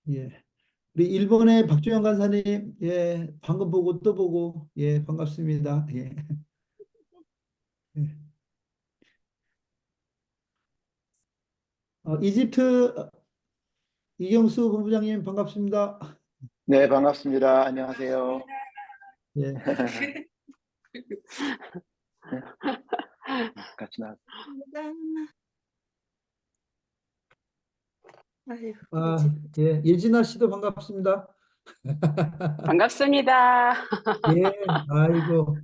예. 우리 일본의 박주영 간사님, 예, 방금 보고 또 보고, 예, 반갑습니다. 예. 예. 이집트 이경수 본부장님 반갑습니다. 네, 반갑습니다. 안녕하세요. 예. 같이 나. 아이고, 예, 예진아 씨도 반갑습니다. 반갑습니다. 예, 아이고,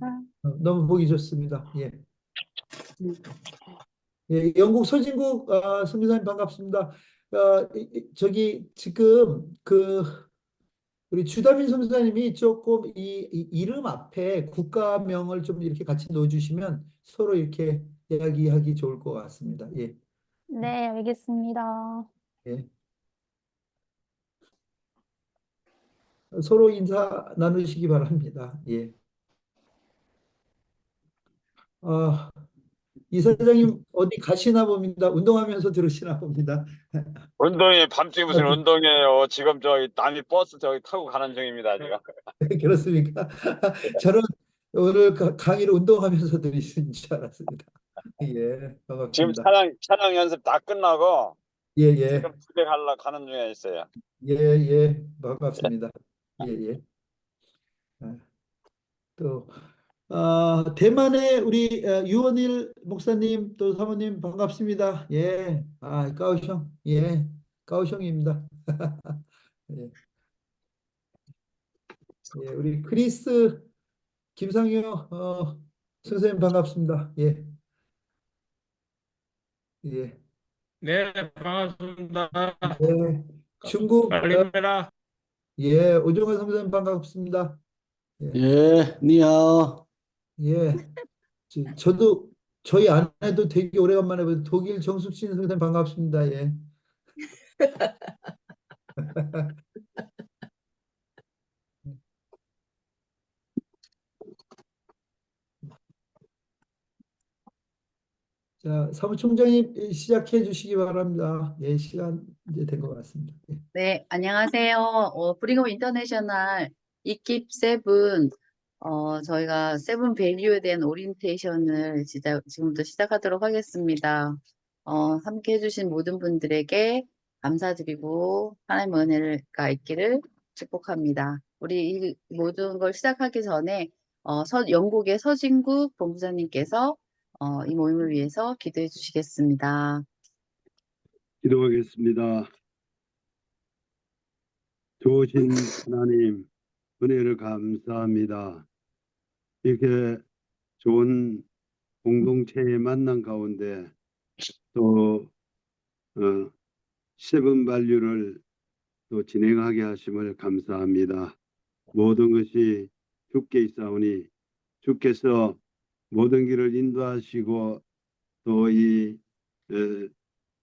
너무 보기 좋습니다. 예. 예, 영국 서진국 선교사님 반갑습니다. 저기 지금 우리 주다민 선교사님이 조금 이 이름 앞에 국가명을 좀 이렇게 같이 넣어주시면 서로 이렇게 이야기하기 좋을 것 같습니다. 예, 네, 알겠습니다. 예. 서로 인사 나누시기 바랍니다. 예. 아, 이사장님 어디 가시나 봅니다. 운동하면서 들으시나 봅니다. 운동이 밤중에 무슨 운동이에요. 지금 저기 남이 버스 저기 타고 가는 중입니다, 지금. 그렇습니까? 저는 오늘 강의를 운동하면서 들으신 줄 알았습니다. 예, 지금 반갑습니다. 차량 연습 다 끝나고 예, 예, 지금 집에 가는 중에 있어요. 예, 예, 반갑습니다. 예, 예. 아, 또 대만의 우리 유원일 목사님 또 사모님 반갑습니다. 예, 까오숑, 예, 까오숑입니다. 예, 예, 우리 크리스 김상효 선생님 반갑습니다. 예, 예, 네, 반갑습니다. 예, 중국 빨리메라. 예, 오종환 선생님 반갑습니다. 예, 예, 니하오. 예, 저도 저희 아내도 되게 오래간만에 본 독일 정숙신 선생님 반갑습니다. 예. 자, 사무총장님 시작해 주시기 바랍니다. 예, 시간 이제 된 것 같습니다. 예. 네, 안녕하세요. 브링업 인터내셔널 이킵 세븐, 저희가 세븐 밸류에 대한 오리엔테이션을 지금부터 시작하도록 하겠습니다. 함께 해주신 모든 분들에게 감사드리고 하나님의 은혜가 있기를 축복합니다. 우리 이 모든 걸 시작하기 전에 영국의 서진국 본부장님께서 이 모임을 위해서 기도해 주시겠습니다. 기도하겠습니다. 좋으신 하나님, 은혜를 감사합니다. 이렇게 좋은 공동체의 만남 가운데 또 세븐 발류를 또 진행하게 하심을 감사합니다. 모든 것이 주께 있사오니 주께서 모든 길을 인도하시고 또 이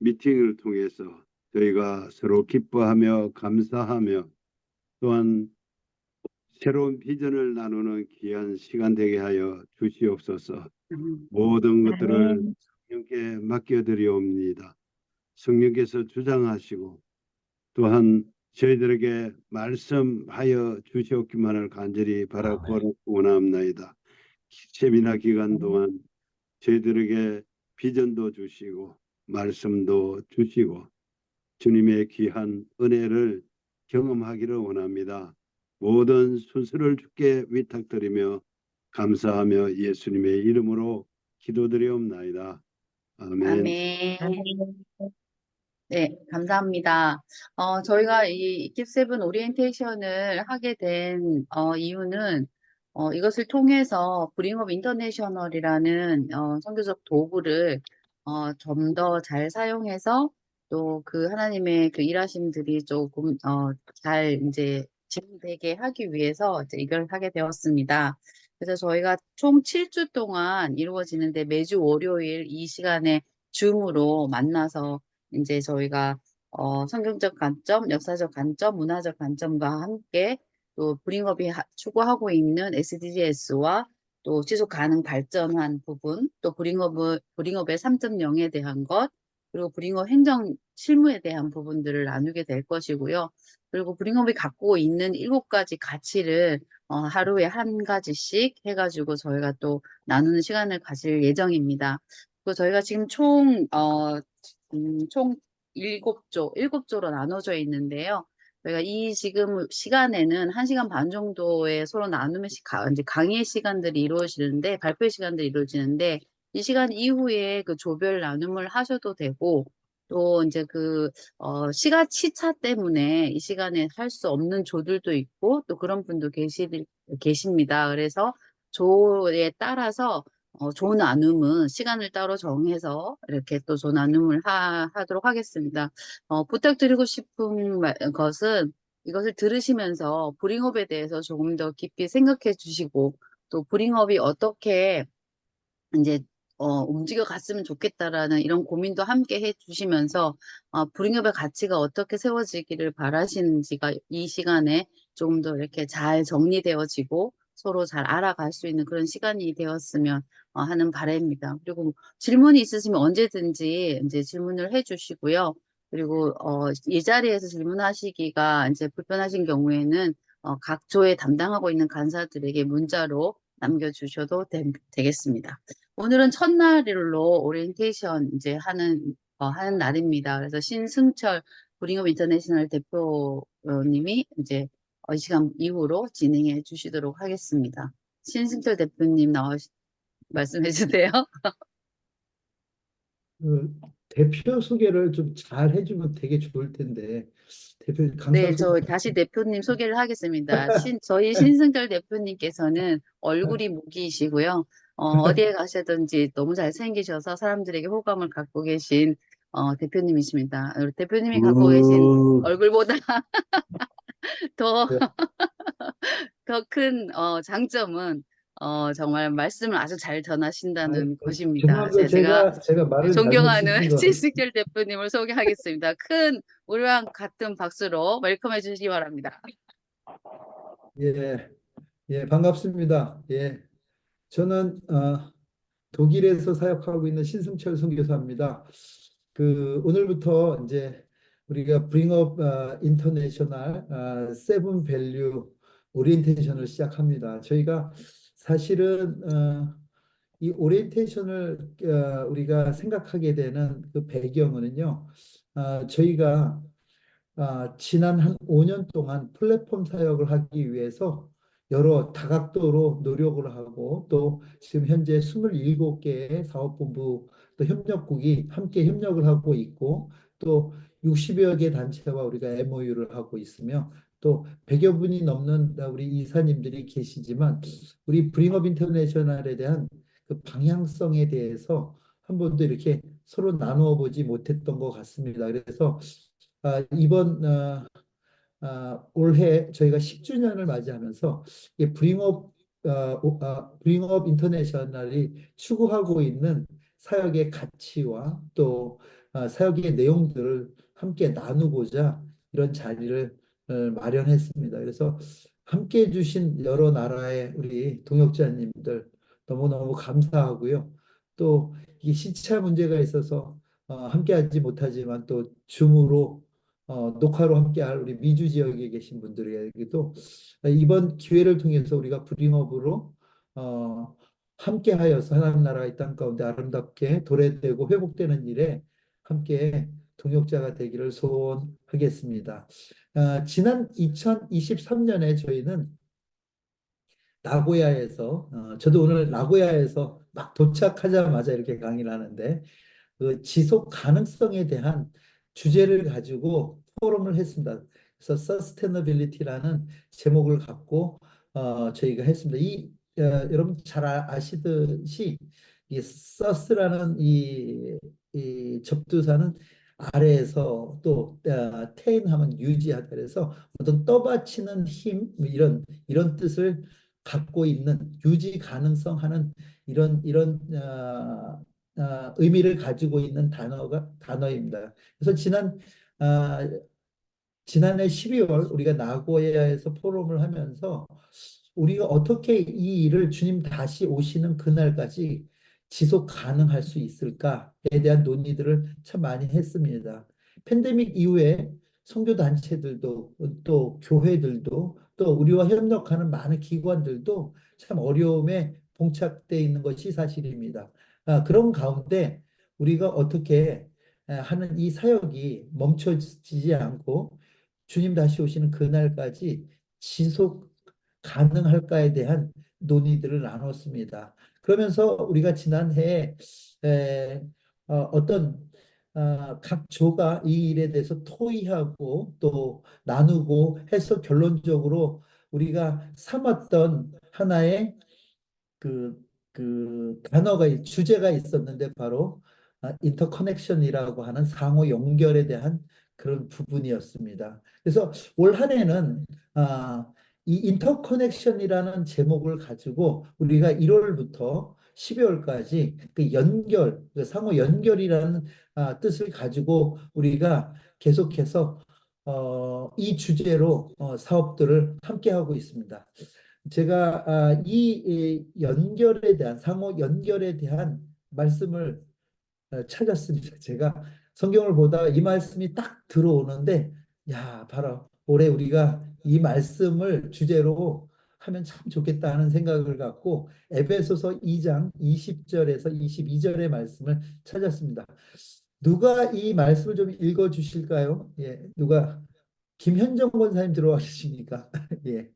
미팅을 통해서 저희가 서로 기뻐하며 감사하며 또한 새로운 비전을 나누는 귀한 시간 되게 하여 주시옵소서. 모든 것들을 성령께 맡겨드리옵니다. 성령께서 주장하시고 또한 저희들에게 말씀하여 주시옵기만을 간절히 바라고 원합나이다. 세미나 기간 동안 저희들에게 비전도 주시고 말씀도 주시고 주님의 귀한 은혜를 경험하기를 원합니다. 모든 순서를 주께 위탁드리며 감사하며 예수님의 이름으로 기도드리옵나이다. 아멘. 아멘. 네, 감사합니다. 저희가 이 이킵7 오리엔테이션을 하게 된 이유는 이것을 통해서 브링업 인터내셔널이라는 선교적 도구를 좀 더 잘 사용해서 또 그 하나님의 그 일하심들이 조금 잘 이제 진행되게 하기 위해서 이제 이걸 하게 되었습니다. 그래서 저희가 총 7주 동안 이루어지는데 매주 월요일 이 시간에 줌으로 만나서 이제 저희가 성경적 관점, 역사적 관점, 문화적 관점과 함께 또 브링업이 추구하고 있는 SDGs와 또 지속 가능 발전한 부분, 또 브링업의 3.0에 대한 것, 그리고 브링업 행정 실무에 대한 부분들을 나누게 될 것이고요. 그리고 브링업이 갖고 있는 7가지 가치를 하루에 한 가지씩 해가지고 저희가 또 나누는 시간을 가질 예정입니다. 그리고 저희가 지금 총 7조로 나눠져 있는데요. 저희가 이 지금 시간에는 1시간 반 정도의 서로 나누면서 이제 강의 시간들이 이루어지는데, 발표 시간들이 이루어지는데, 이 시간 이후에 그 조별 나눔을 하셔도 되고, 또 이제 시차 때문에 이 시간에 할 수 없는 조들도 있고, 또 그런 분도 계십니다. 그래서 조에 따라서 조 나눔은 시간을 따로 정해서 이렇게 또 조 나눔을 하도록 하겠습니다. 부탁드리고 싶은 것은 이것을 들으시면서 브링업에 대해서 조금 더 깊이 생각해 주시고, 또 브링업이 어떻게 이제 움직여 갔으면 좋겠다라는 이런 고민도 함께 해 주시면서 브링업의 가치가 어떻게 세워지기를 바라시는지가 이 시간에 조금 더 이렇게 잘 정리되어지고 서로 잘 알아갈 수 있는 그런 시간이 되었으면 하는 바람입니다. 그리고 질문이 있으시면 언제든지 이제 질문을 해 주시고요. 그리고 이 자리에서 질문하시기가 이제 불편하신 경우에는 각 조에 담당하고 있는 간사들에게 문자로 남겨주셔도 되겠습니다. 오늘은 첫날로 오리엔테이션 이제 하는 날입니다. 그래서 신승철 브링업 인터내셔널 대표님이 이제 이 시간 이후로 진행해 주시도록 하겠습니다. 신승철 대표님 말씀해 주세요. 그 대표 소개를 좀 잘 해주면 되게 좋을 텐데 대표 강사 네, 소개. 저 다시 대표님 소개를 하겠습니다. 저희 신승철 대표님께서는 얼굴이 무기이시고요. 어디에 가시든지 너무 잘생기셔서 사람들에게 호감을 갖고 계신 대표님이십니다. 대표님이 갖고 계신 어, 얼굴보다 더, 네. 더 큰 장점은 정말 말씀을 아주 잘 전하신다는 것입니다. 죄송합니다. 제가 말을 잘못 존경하는 짚은 거. 신승철 대표님을 소개하겠습니다. 큰 우리와 같은 박수로 웰컴해 주시기 바랍니다. 예, 예, 반갑습니다. 예, 저는 독일에서 사역하고 있는 신승철 선교사입니다. 오늘부터 이제 우리가 브링업 인터내셔널 세븐 밸류 오리엔테이션을 시작합니다. 저희가 사실은 이 오리엔테이션을 우리가 생각하게 되는 그 배경은요, 저희가 지난 한 5년 동안 플랫폼 사역을 하기 위해서 여러 다각도로 노력을 하고 또 지금 현재 27개의 사업본부 또 협력국이 함께 협력을 하고 있고 또 60여 개 단체와 우리가 MOU를 하고 있으며 또 100여 분이 넘는 우리 이사님들이 계시지만 우리 브링업 인터내셔널에 대한 그 방향성에 대해서 한 번도 이렇게 서로 나누어 보지 못했던 것 같습니다. 그래서 이번 올해 저희가 10주년을 맞이하면서 이 브링업 인터내셔널이 추구하고 있는 사역의 가치와 또 사역의 내용들을 함께 나누고자 이런 자리를 마련했습니다. 그래서 함께 해주신 여러 나라의 우리 동역자님들 너무너무 감사하고요. 또 이 시차 문제가 있어서 함께하지 못하지만 또 줌으로 녹화로 함께할 우리 미주 지역에 계신 분들에게도 이번 기회를 통해서 우리가 브링업으로 함께하여서 하나님 나라 이 땅 가운데 아름답게 도래되고 회복되는 일에 함께 동역자가 되기를 소원하겠습니다. 지난 2023년에 저희는 나고야에서 저도 오늘 나고야에서 막 도착하자마자 이렇게 강의를 하는데 그 지속 가능성에 대한 주제를 가지고 포럼을 했습니다. 그래서 서스테너빌리티라는 제목을 갖고 저희가 했습니다. 여러분 잘 아시듯이 이 서스라는 이 접두사는 아래에서 또 테인하면 유지하다 그래서 어떤 떠받치는 힘 뭐 이런 뜻을 갖고 있는 유지 가능성 하는 이런 의미를 가지고 있는 단어입니다. 그래서 지난해 12월 우리가 나고야에서 포럼을 하면서 우리가 어떻게 이 일을 주님 다시 오시는 그날까지 지속 가능할 수 있을까에 대한 논의들을 참 많이 했습니다. 팬데믹 이후에 선교 단체들도 또 교회들도 또 우리와 협력하는 많은 기관들도 참 어려움에 봉착돼 있는 것이 사실입니다. 그런 가운데 우리가 어떻게 하는 이 사역이 멈춰지지 않고 주님 다시 오시는 그날까지 지속 가능할까에 대한 논의들을 나눴습니다. 그러면서 우리가 지난해 에, 어떤 각 조가 이 일에 대해서 토의하고 또 나누고 해서 결론적으로 우리가 삼았던 하나의 그 단어가 주제가 있었는데 바로 인터커넥션이라고 하는 상호 연결에 대한 그런 부분이었습니다. 그래서 올 한 해는 이 인터커넥션이라는 제목을 가지고 우리가 1월부터 12월까지 그 연결, 그 상호 연결이라는 뜻을 가지고 우리가 계속해서 이 주제로 사업들을 함께 하고 있습니다. 제가 이 연결에 대한 상호 연결에 대한 말씀을 찾았습니다. 제가 성경을 보다가 이 말씀이 딱 들어오는데 야, 바로 올해 우리가 이 말씀을 주제로 하면 참 좋겠다 하는 생각을 갖고 에베소서 2장 20절에서 22절의 말씀을 찾았습니다. 누가 이 말씀을 좀 읽어 주실까요? 예, 누가 김현정 권사님 들어와 계십니까? 예.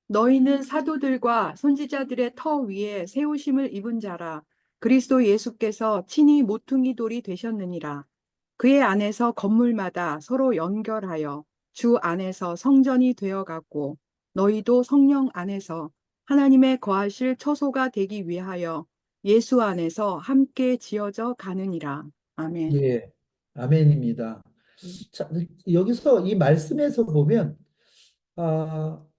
너희는 사도들과 선지자들의 터 위에 세우심을 입은 자라. 그리스도 예수께서 친히 모퉁이 돌이 되셨느니라. 그의 안에서 건물마다 서로 연결하여 주 안에서 성전이 되어가고 너희도 성령 안에서 하나님의 거하실 처소가 되기 위하여 예수 안에서 함께 지어져 가느니라. 아멘. 예, 아멘입니다. 자, 여기서 이 말씀에서 보면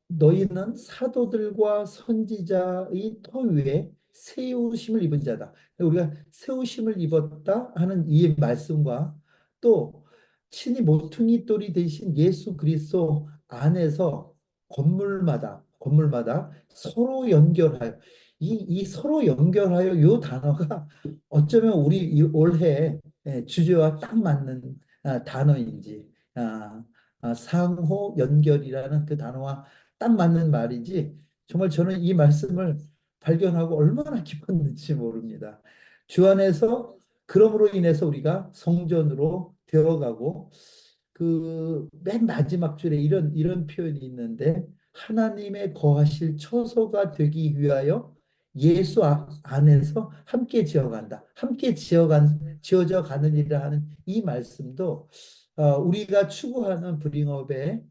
너희는 사도들과 선지자의 터 위에 세우심을 입은 자다. 우리가 세우심을 입었다 하는 이 말씀과 또 친히 모퉁이 돌이 되신 예수 그리스도 안에서 건물마다 서로 연결하여 이 서로 연결하여 요 단어가 어쩌면 우리 이 올해 주제와 딱 맞는 단어인지 상호 연결이라는 그 단어와 딱 맞는 말이지 정말 저는 이 말씀을 발견하고 얼마나 기뻤는지 모릅니다. 주 안에서 그러므로 인해서 우리가 성전으로 되어가고 그 맨 마지막 줄에 이런 표현이 있는데 하나님의 거하실 처소가 되기 위하여 예수 안에서 함께 지어간다. 함께 지어져 가느니라 하는 이 말씀도 우리가 추구하는 브링업의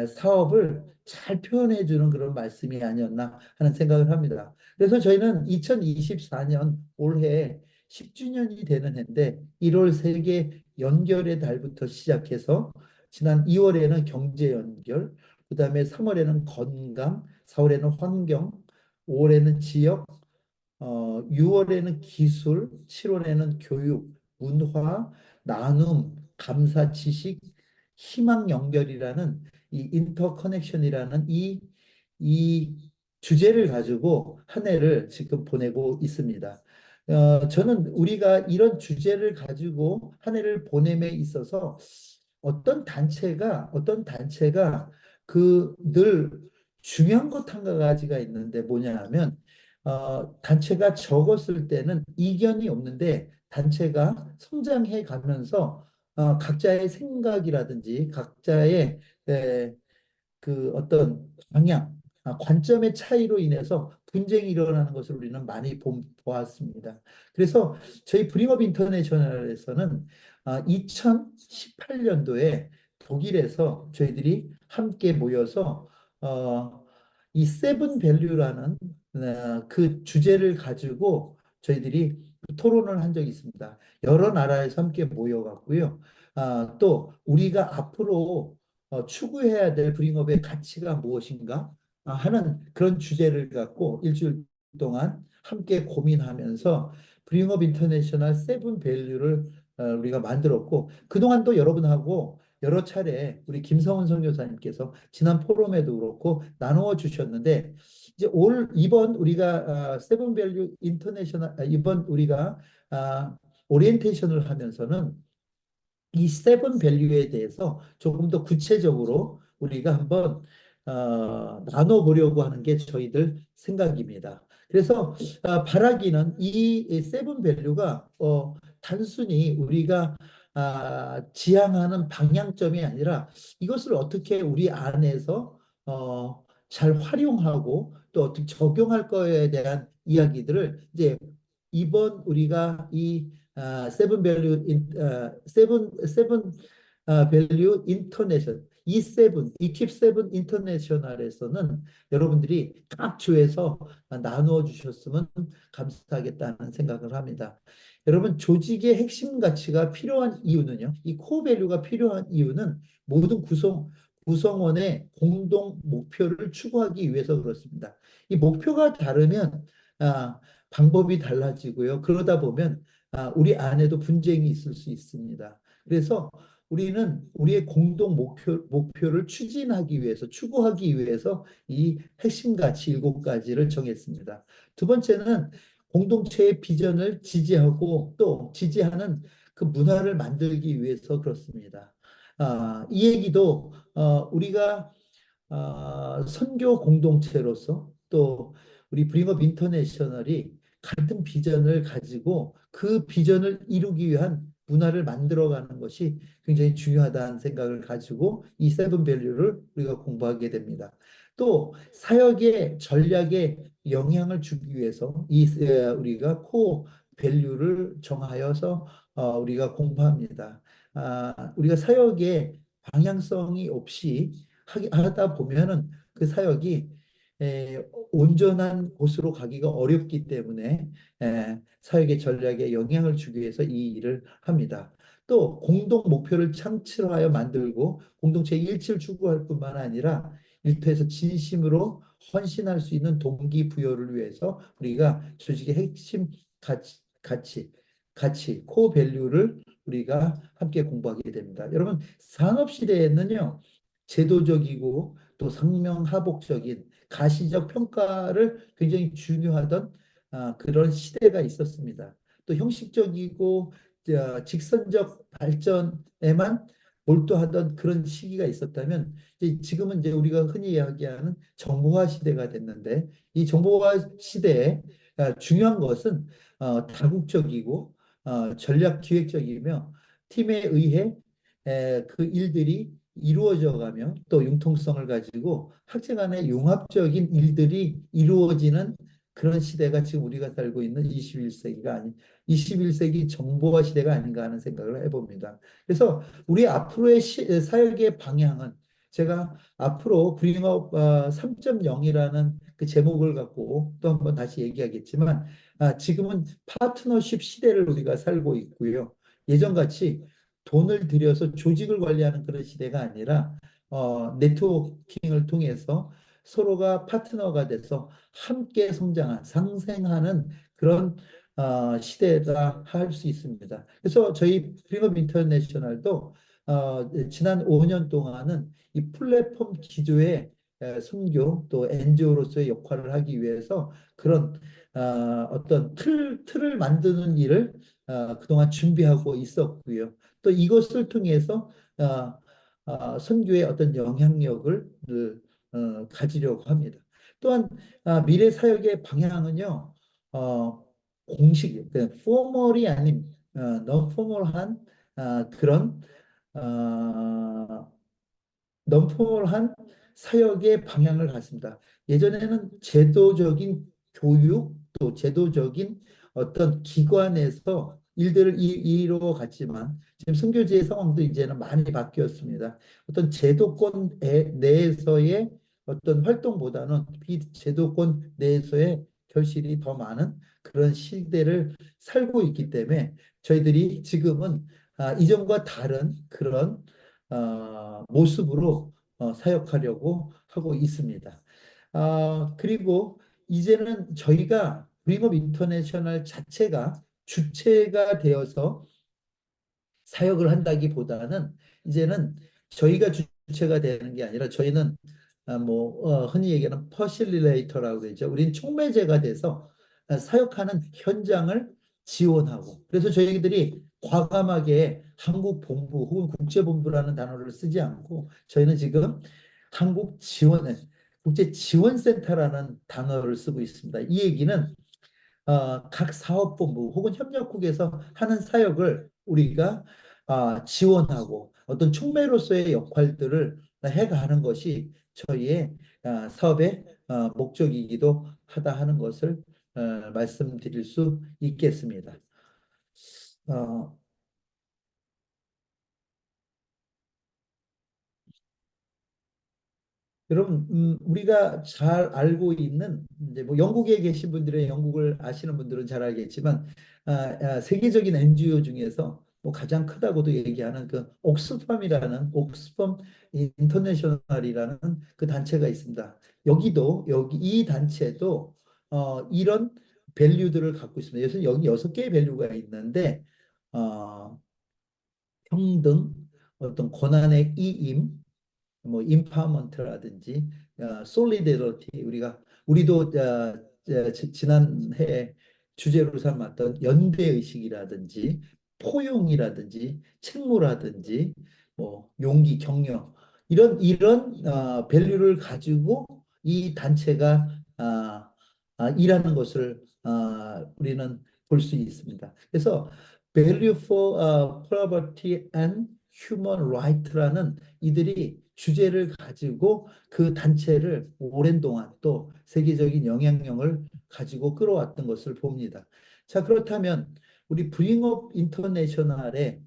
사업을 잘 표현해 주는 그런 말씀이 아니었나 하는 생각을 합니다. 그래서 저희는 2024년 올해 10주년이 되는 해인데 1월 세계 연결의 달부터 시작해서 지난 2월에는 경제 연결, 그다음에 3월에는 건강, 4월에는 환경, 5월에는 지역, 6월에는 기술, 7월에는 교육, 문화, 나눔, 감사, 지식, 희망 연결이라는 이 인터커넥션이라는 이 주제를 가지고 한 해를 지금 보내고 있습니다. 저는 우리가 이런 주제를 가지고 한 해를 보냄에 있어서 어떤 단체가 그 늘 중요한 것 한 가지가 있는데 뭐냐 하면 단체가 적었을 때는 이견이 없는데 단체가 성장해 가면서 각자의 생각이라든지 각자의 그 어떤 방향, 관점의 차이로 인해서 분쟁이 일어나는 것을 우리는 많이 보았습니다. 그래서 저희 브링업 인터내셔널에서는 2018년도에 독일에서 저희들이 함께 모여서 이 세븐 밸류라는 그 주제를 가지고 저희들이 토론을 한 적이 있습니다. 여러 나라에서 함께 모여갖고요. 또 우리가 앞으로 추구해야 될 브링업의 가치가 무엇인가 하는 그런 주제를 갖고 일주일 동안 함께 고민하면서 브링업 인터내셔널 세븐 밸류를 우리가 만들었고 그동안도 여러분하고 여러 차례 우리 김성훈 선교사님께서 지난 포럼에도 그렇고 나누어 주셨는데 이제 이번 우리가 세븐밸류 인터내셔널 이번 우리가 오리엔테이션을 하면서는 이 세븐 밸류에 대해서 조금 더 구체적으로 우리가 한번 나눠보려고 하는 게 저희들 생각입니다. 그래서 바라기는 이 세븐 밸류가 단순히 우리가 지향하는 방향점이 아니라 이것을 어떻게 우리 안에서 잘 활용하고 또 어떻게 적용할 거에 대한 이야기들을 이제 이번 우리가 이 세븐 밸류 인터내셔널 E7 이킵 세븐 인터내셔널에서는 여러분들이 각 주에서 나누어 주셨으면 감사하겠다는 생각을 합니다. 여러분 조직의 핵심 가치가 필요한 이유는요. 이 코어 밸류가 필요한 이유는 모든 구성원의 공동 목표를 추구하기 위해서 그렇습니다. 이 목표가 다르면 방법이 달라지고요. 그러다 보면 우리 안에도 분쟁이 있을 수 있습니다. 그래서 우리는 우리의 공동 목표를 추진하기 위해서, 추구하기 위해서 이 핵심 가치 7가지를 정했습니다. 두 번째는 공동체의 비전을 지지하고 또 지지하는 그 문화를 만들기 위해서 그렇습니다. 이 얘기도 우리가 선교 공동체로서 또 우리 브링업 인터내셔널이 같은 비전을 가지고 그 비전을 이루기 위한 문화를 만들어가는 것이 굉장히 중요하다는 생각을 가지고 이 세븐 밸류를 우리가 공부하게 됩니다. 또 사역의 전략에 영향을 주기 위해서 우리가 코어 밸류를 정하여서 우리가 공부합니다. 우리가 사역의 방향성이 없이 하다 보면은 그 사역이 온전한 곳으로 가기가 어렵기 때문에 사역의 전략에 영향을 주기 위해서 이 일을 합니다. 또 공동 목표를 창출하여 만들고 공동체의 일치를 추구할 뿐만 아니라 일터에서 진심으로 헌신할 수 있는 동기부여를 위해서 우리가 조직의 핵심 가치, 코어 밸류를 우리가 함께 공부하게 됩니다. 여러분, 산업시대에는요, 제도적이고 또 상명하복적인 가시적 평가를 굉장히 중요하던 그런 시대가 있었습니다. 또 형식적이고 직선적 발전에만 몰두하던 그런 시기가 있었다면 지금은 이제 우리가 흔히 이야기하는 정보화 시대가 됐는데 이 정보화 시대에 중요한 것은 다국적이고 전략 기획적이며 팀에 의해 그 일들이 이루어져 가며 또 융통성을 가지고 학제 간의 융합적인 일들이 이루어지는 그런 시대가 지금 우리가 살고 있는 21세기 정보화 시대가 아닌가 하는 생각을 해봅니다. 그래서 우리 앞으로의 사역의 방향은 제가 앞으로 브링업 3.0이라는 그 제목을 갖고 또 한번 다시 얘기하겠지만 지금은 파트너십 시대를 우리가 살고 있고요. 예전같이 돈을 들여서 조직을 관리하는 그런 시대가 아니라 네트워킹을 통해서 서로가 파트너가 돼서 함께 성장한 상생하는 그런 시대다 할 수 있습니다. 그래서 저희 프리업 인터내셔널도 지난 5년 동안은 이 플랫폼 기조의 선교 또 NGO로서의 역할을 하기 위해서 그런 어떤 틀을 만드는 일을 그동안 준비하고 있었고요. 또 이것을 통해서 선교의 어떤 영향력을 가지려고 합니다. 또한 미래 사역의 방향은요, 공식, 포멀이 아닌 non-formal한 그런 non-formal한 사역의 방향을 갖습니다. 예전에는 제도적인 교육 또 제도적인 어떤 기관에서 일들을 이루어 갔지만 지금 선교지의 상황도 이제는 많이 바뀌었습니다. 어떤 제도권 내에서의 어떤 활동보다는 비제도권 내에서의 결실이 더 많은 그런 시대를 살고 있기 때문에 저희들이 지금은 이전과 다른 그런 모습으로 사역하려고 하고 있습니다. 그리고 이제는 저희가 브링업 인터내셔널 자체가 주체가 되어서 사역을 한다기보다는 이제는 저희가 주체가 되는 게 아니라 저희는 흔히 얘기하는 퍼실리레이터라고 그러죠. 우린 촉매제가 돼서 사역하는 현장을 지원하고, 그래서 저희들이 과감하게 한국 본부 혹은 국제본부라는 단어를 쓰지 않고 저희는 지금 한국 지원 국제지원센터라는 단어를 쓰고 있습니다. 이 얘기는 각 사업본부 혹은 협력국에서 하는 사역을 우리가 지원하고 어떤 촉매로서의 역할들을 해가는 것이 저희의 사업의 목적이기도 하다 하는 것을 말씀드릴 수 있겠습니다. 어, 여러분, 우리가 잘 알고 있는, 이제 뭐 영국에 계신 분들은 영국을 아시는 분들은 잘 알겠지만, 세계적인 NGO 중에서 뭐 가장 크다고도 얘기하는 그 옥스팜이라는, 옥스팜 인터내셔널이라는 그 단체가 있습니다. 여기 이 단체도 이런 밸류들을 갖고 있습니다. 그래서 여기 6개의 밸류가 있는데, 어, 평등, 어떤 권한의 이임, 뭐 임파먼트라든지 솔리데리티, 우리도 지난해 주제로 삼았던 연대 의식이라든지 포용이라든지 책무라든지 뭐 용기, 격려, 이런 밸류를 가지고 이 단체가 일하는 것을 우리는 볼 수 있습니다. 그래서 Value for Poverty and Human Right라는 이들이 주제를 가지고 그 단체를 오랜 동안 또 세계적인 영향력을 가지고 끌어왔던 것을 봅니다. 자, 그렇다면 우리 브링업 인터내셔널의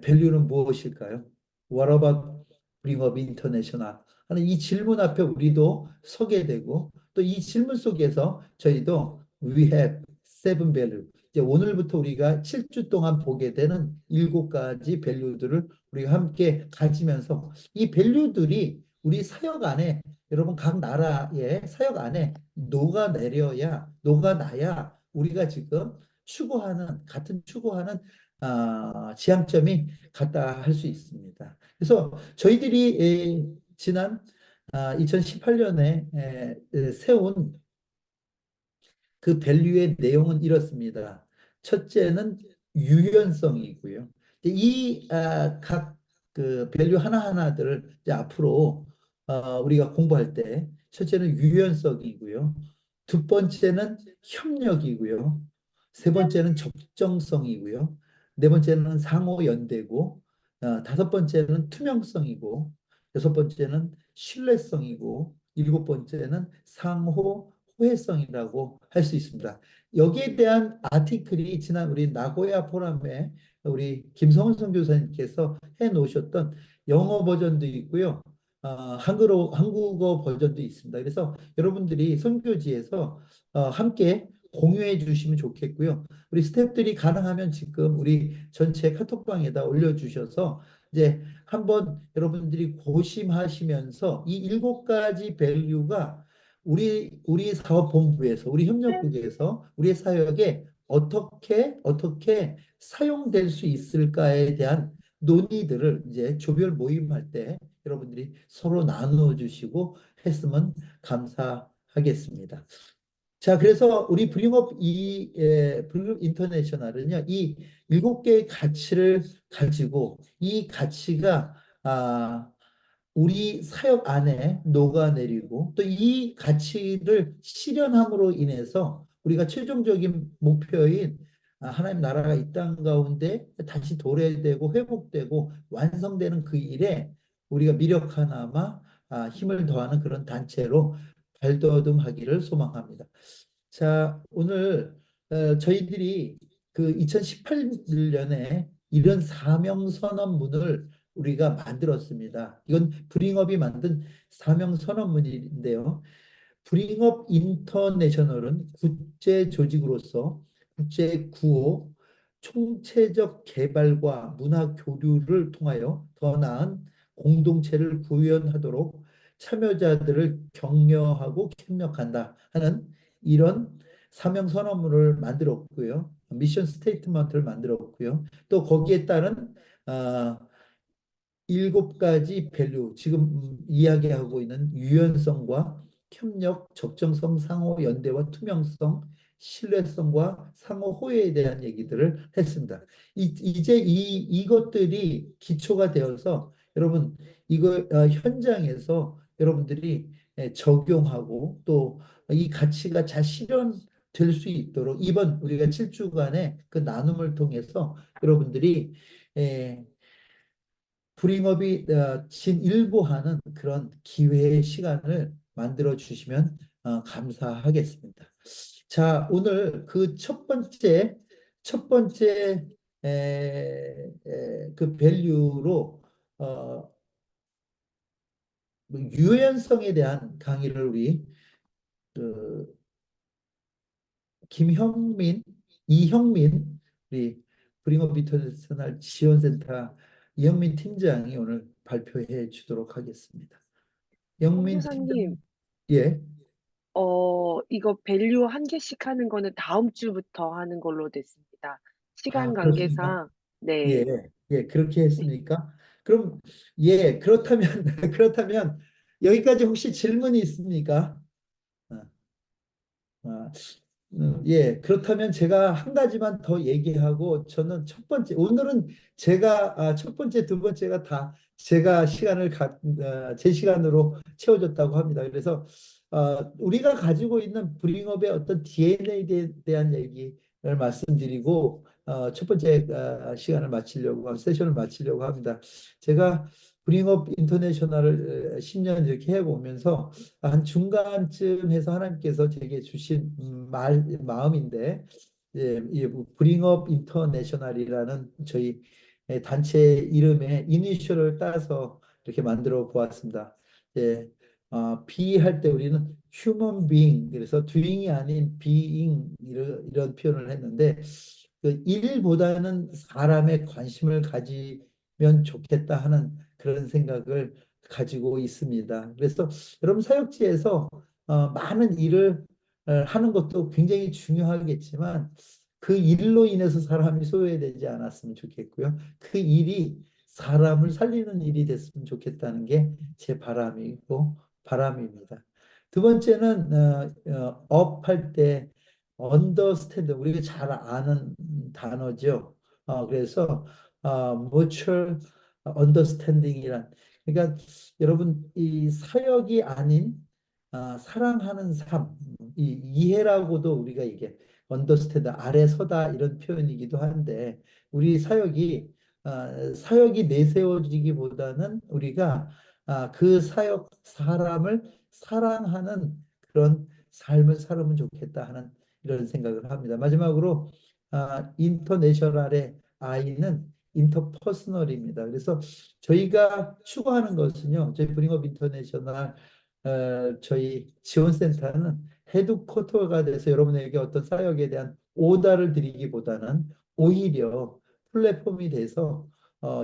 밸류는 무엇일까요? What about Bring Up International? 하는 이 질문 앞에 우리도 서게 되고, 또 이 질문 속에서 저희도 We have seven value. 이제 오늘부터 우리가 7주 동안 보게 되는 7가지 밸류들을 우리가 함께 가지면서 이 밸류들이 우리 사역 안에, 여러분 각 나라의 사역 안에 녹아나야 우리가 지금 같은 추구하는 지향점이 같다 할 수 있습니다. 그래서 저희들이 지난 2018년에 세운 그 밸류의 내용은 이렇습니다. 첫째는 유연성이고요. 각 그 밸류 하나하나들을 이제 앞으로 우리가 공부할 때, 첫째는 유연성이고요. 두 번째는 협력이고요. 세 번째는 적정성이고요. 네 번째는 상호 연대고, 다섯 번째는 투명성이고, 여섯 번째는 신뢰성이고, 일곱 번째는 상호 호혜성이라고 할 수 있습니다. 여기에 대한 아티클이 지난 우리 나고야 포럼에 우리 김성훈 선교사님께서 해 놓으셨던 영어 버전도 있고요. 한국어 버전도 있습니다. 그래서 여러분들이 선교지에서 함께 공유해 주시면 좋겠고요. 우리 스태프들이 가능하면 지금 우리 전체 카톡방에다 올려주셔서 이제 한번 여러분들이 고심하시면서 이 7가지 밸류가 우리 사업본부에서, 우리 협력국에서 우리의 사역에 어떻게 사용될 수 있을까에 대한 논의들을 이제 조별 모임할 때 여러분들이 서로 나누어 주시고 했으면 감사하겠습니다. 자, 그래서 우리 브링업 인터내셔널은요, 이 7개의 가치를 가지고 이 가치가 우리 사역 안에 녹아내리고, 또 이 가치를 실현함으로 인해서 우리가 최종적인 목표인 하나님 나라가 이 땅 가운데 다시 도래되고 회복되고 완성되는 그 일에 우리가 미력 하나마 힘을 더하는 그런 단체로 발돋움하기를 소망합니다. 자, 오늘 저희들이 그 2018년에 이런 사명 선언문을 우리가 만들었습니다. 이건 브링업이 만든 사명 선언문인데요. 브링업 인터내셔널은 국제 조직으로서 국제 구호, 총체적 개발과 문화 교류를 통하여 더 나은 공동체를 구현하도록 참여자들을 격려하고 협력한다 하는 이런 사명 선언문을 만들었고요. 미션 스테이트먼트를 만들었고요. 또 거기에 따른 일곱 가지 밸류, 지금 이야기하고 있는 유연성과 협력, 적정성, 상호 연대와 투명성, 신뢰성과 상호 호혜에 대한 얘기들을 했습니다. 이제 이것들이 기초가 되어서 여러분 이거 현장에서 여러분들이 적용하고 또 이 가치가 잘 실현될 수 있도록 이번 우리가 7주간의 그 나눔을 통해서 여러분들이 브링업이 진일보하는 그런 기회의 시간을 만들어 주시면 감사하겠습니다. 자, 오늘 그 첫 번째 그 밸류로 뭐 유연성에 대한 강의를 우리 그 김형민, 이형민 우리 브링업 인터내셔널 지원센터 이형민 팀장이 오늘 발표해 주도록 하겠습니다. 영민 팀장, 선교사님, 예, 이거 밸류 한 개씩 하는 거는 다음 주부터 하는 걸로 됐습니다. 시간 그렇습니까? 관계상, 네. 예, 예, 그렇게 했습니까? 그럼 예, 그렇다면 그렇다면 여기까지 혹시 질문이 있습니까? 어, 어, 예, 그렇다면 제가 한 가지만 더 얘기하고 저는 오늘은 제가 첫 번째, 두 번째가 다 제가 제 시간으로 채워졌다고 합니다. 그래서 우리가 가지고 있는 브링업의 어떤 DNA에 대한 얘기를 말씀드리고 첫 번째 세션을 마치려고 합니다. 제가 브링업 인터내셔널을 10년 이렇게 해보면서 한 중간쯤 해서 하나님께서 제게 주신 마음인데, 예, 이 브링업 인터내셔널이라는 저희 단체 이름의 이니셜을 따서 이렇게 만들어 보았습니다. 예, B 할 때 우리는 human being, 그래서 doing이 아닌 being 이런 표현을 했는데 그 일보다는 사람에 관심을 가지면 좋겠다 하는 그런 생각을 가지고 있습니다. 그래서 여러분 사역지에서 많은 일을 하는 것도 굉장히 중요하겠지만 그 일로 인해서 사람이 소외되지 않았으면 좋겠고요. 그 일이 사람을 살리는 일이 됐으면 좋겠다는 게 제 바람입니다. 두 번째는 업할 때 understand, 우리가 잘 아는 단어죠. 그래서 mutual understanding이란, 그러니까 여러분 이 사역이 아닌 사랑하는 삶, 이 이해라고도 우리가 이게 언더스탠드, 아래 서다 이런 표현이기도 한데 우리 사역이 내세워지기보다는 우리가 그 사람을 사랑하는 그런 삶을 살으면 좋겠다 하는 이런 생각을 합니다. 마지막으로 인터내셔널의 I는 인터퍼스널입니다. 그래서 저희가 추구하는 것은요, 저희 브링업 인터내셔널 저희 지원센터는 헤드쿼터가 돼서 여러분에게 어떤 사역에 대한 오다를 드리기보다는 오히려 플랫폼이 돼서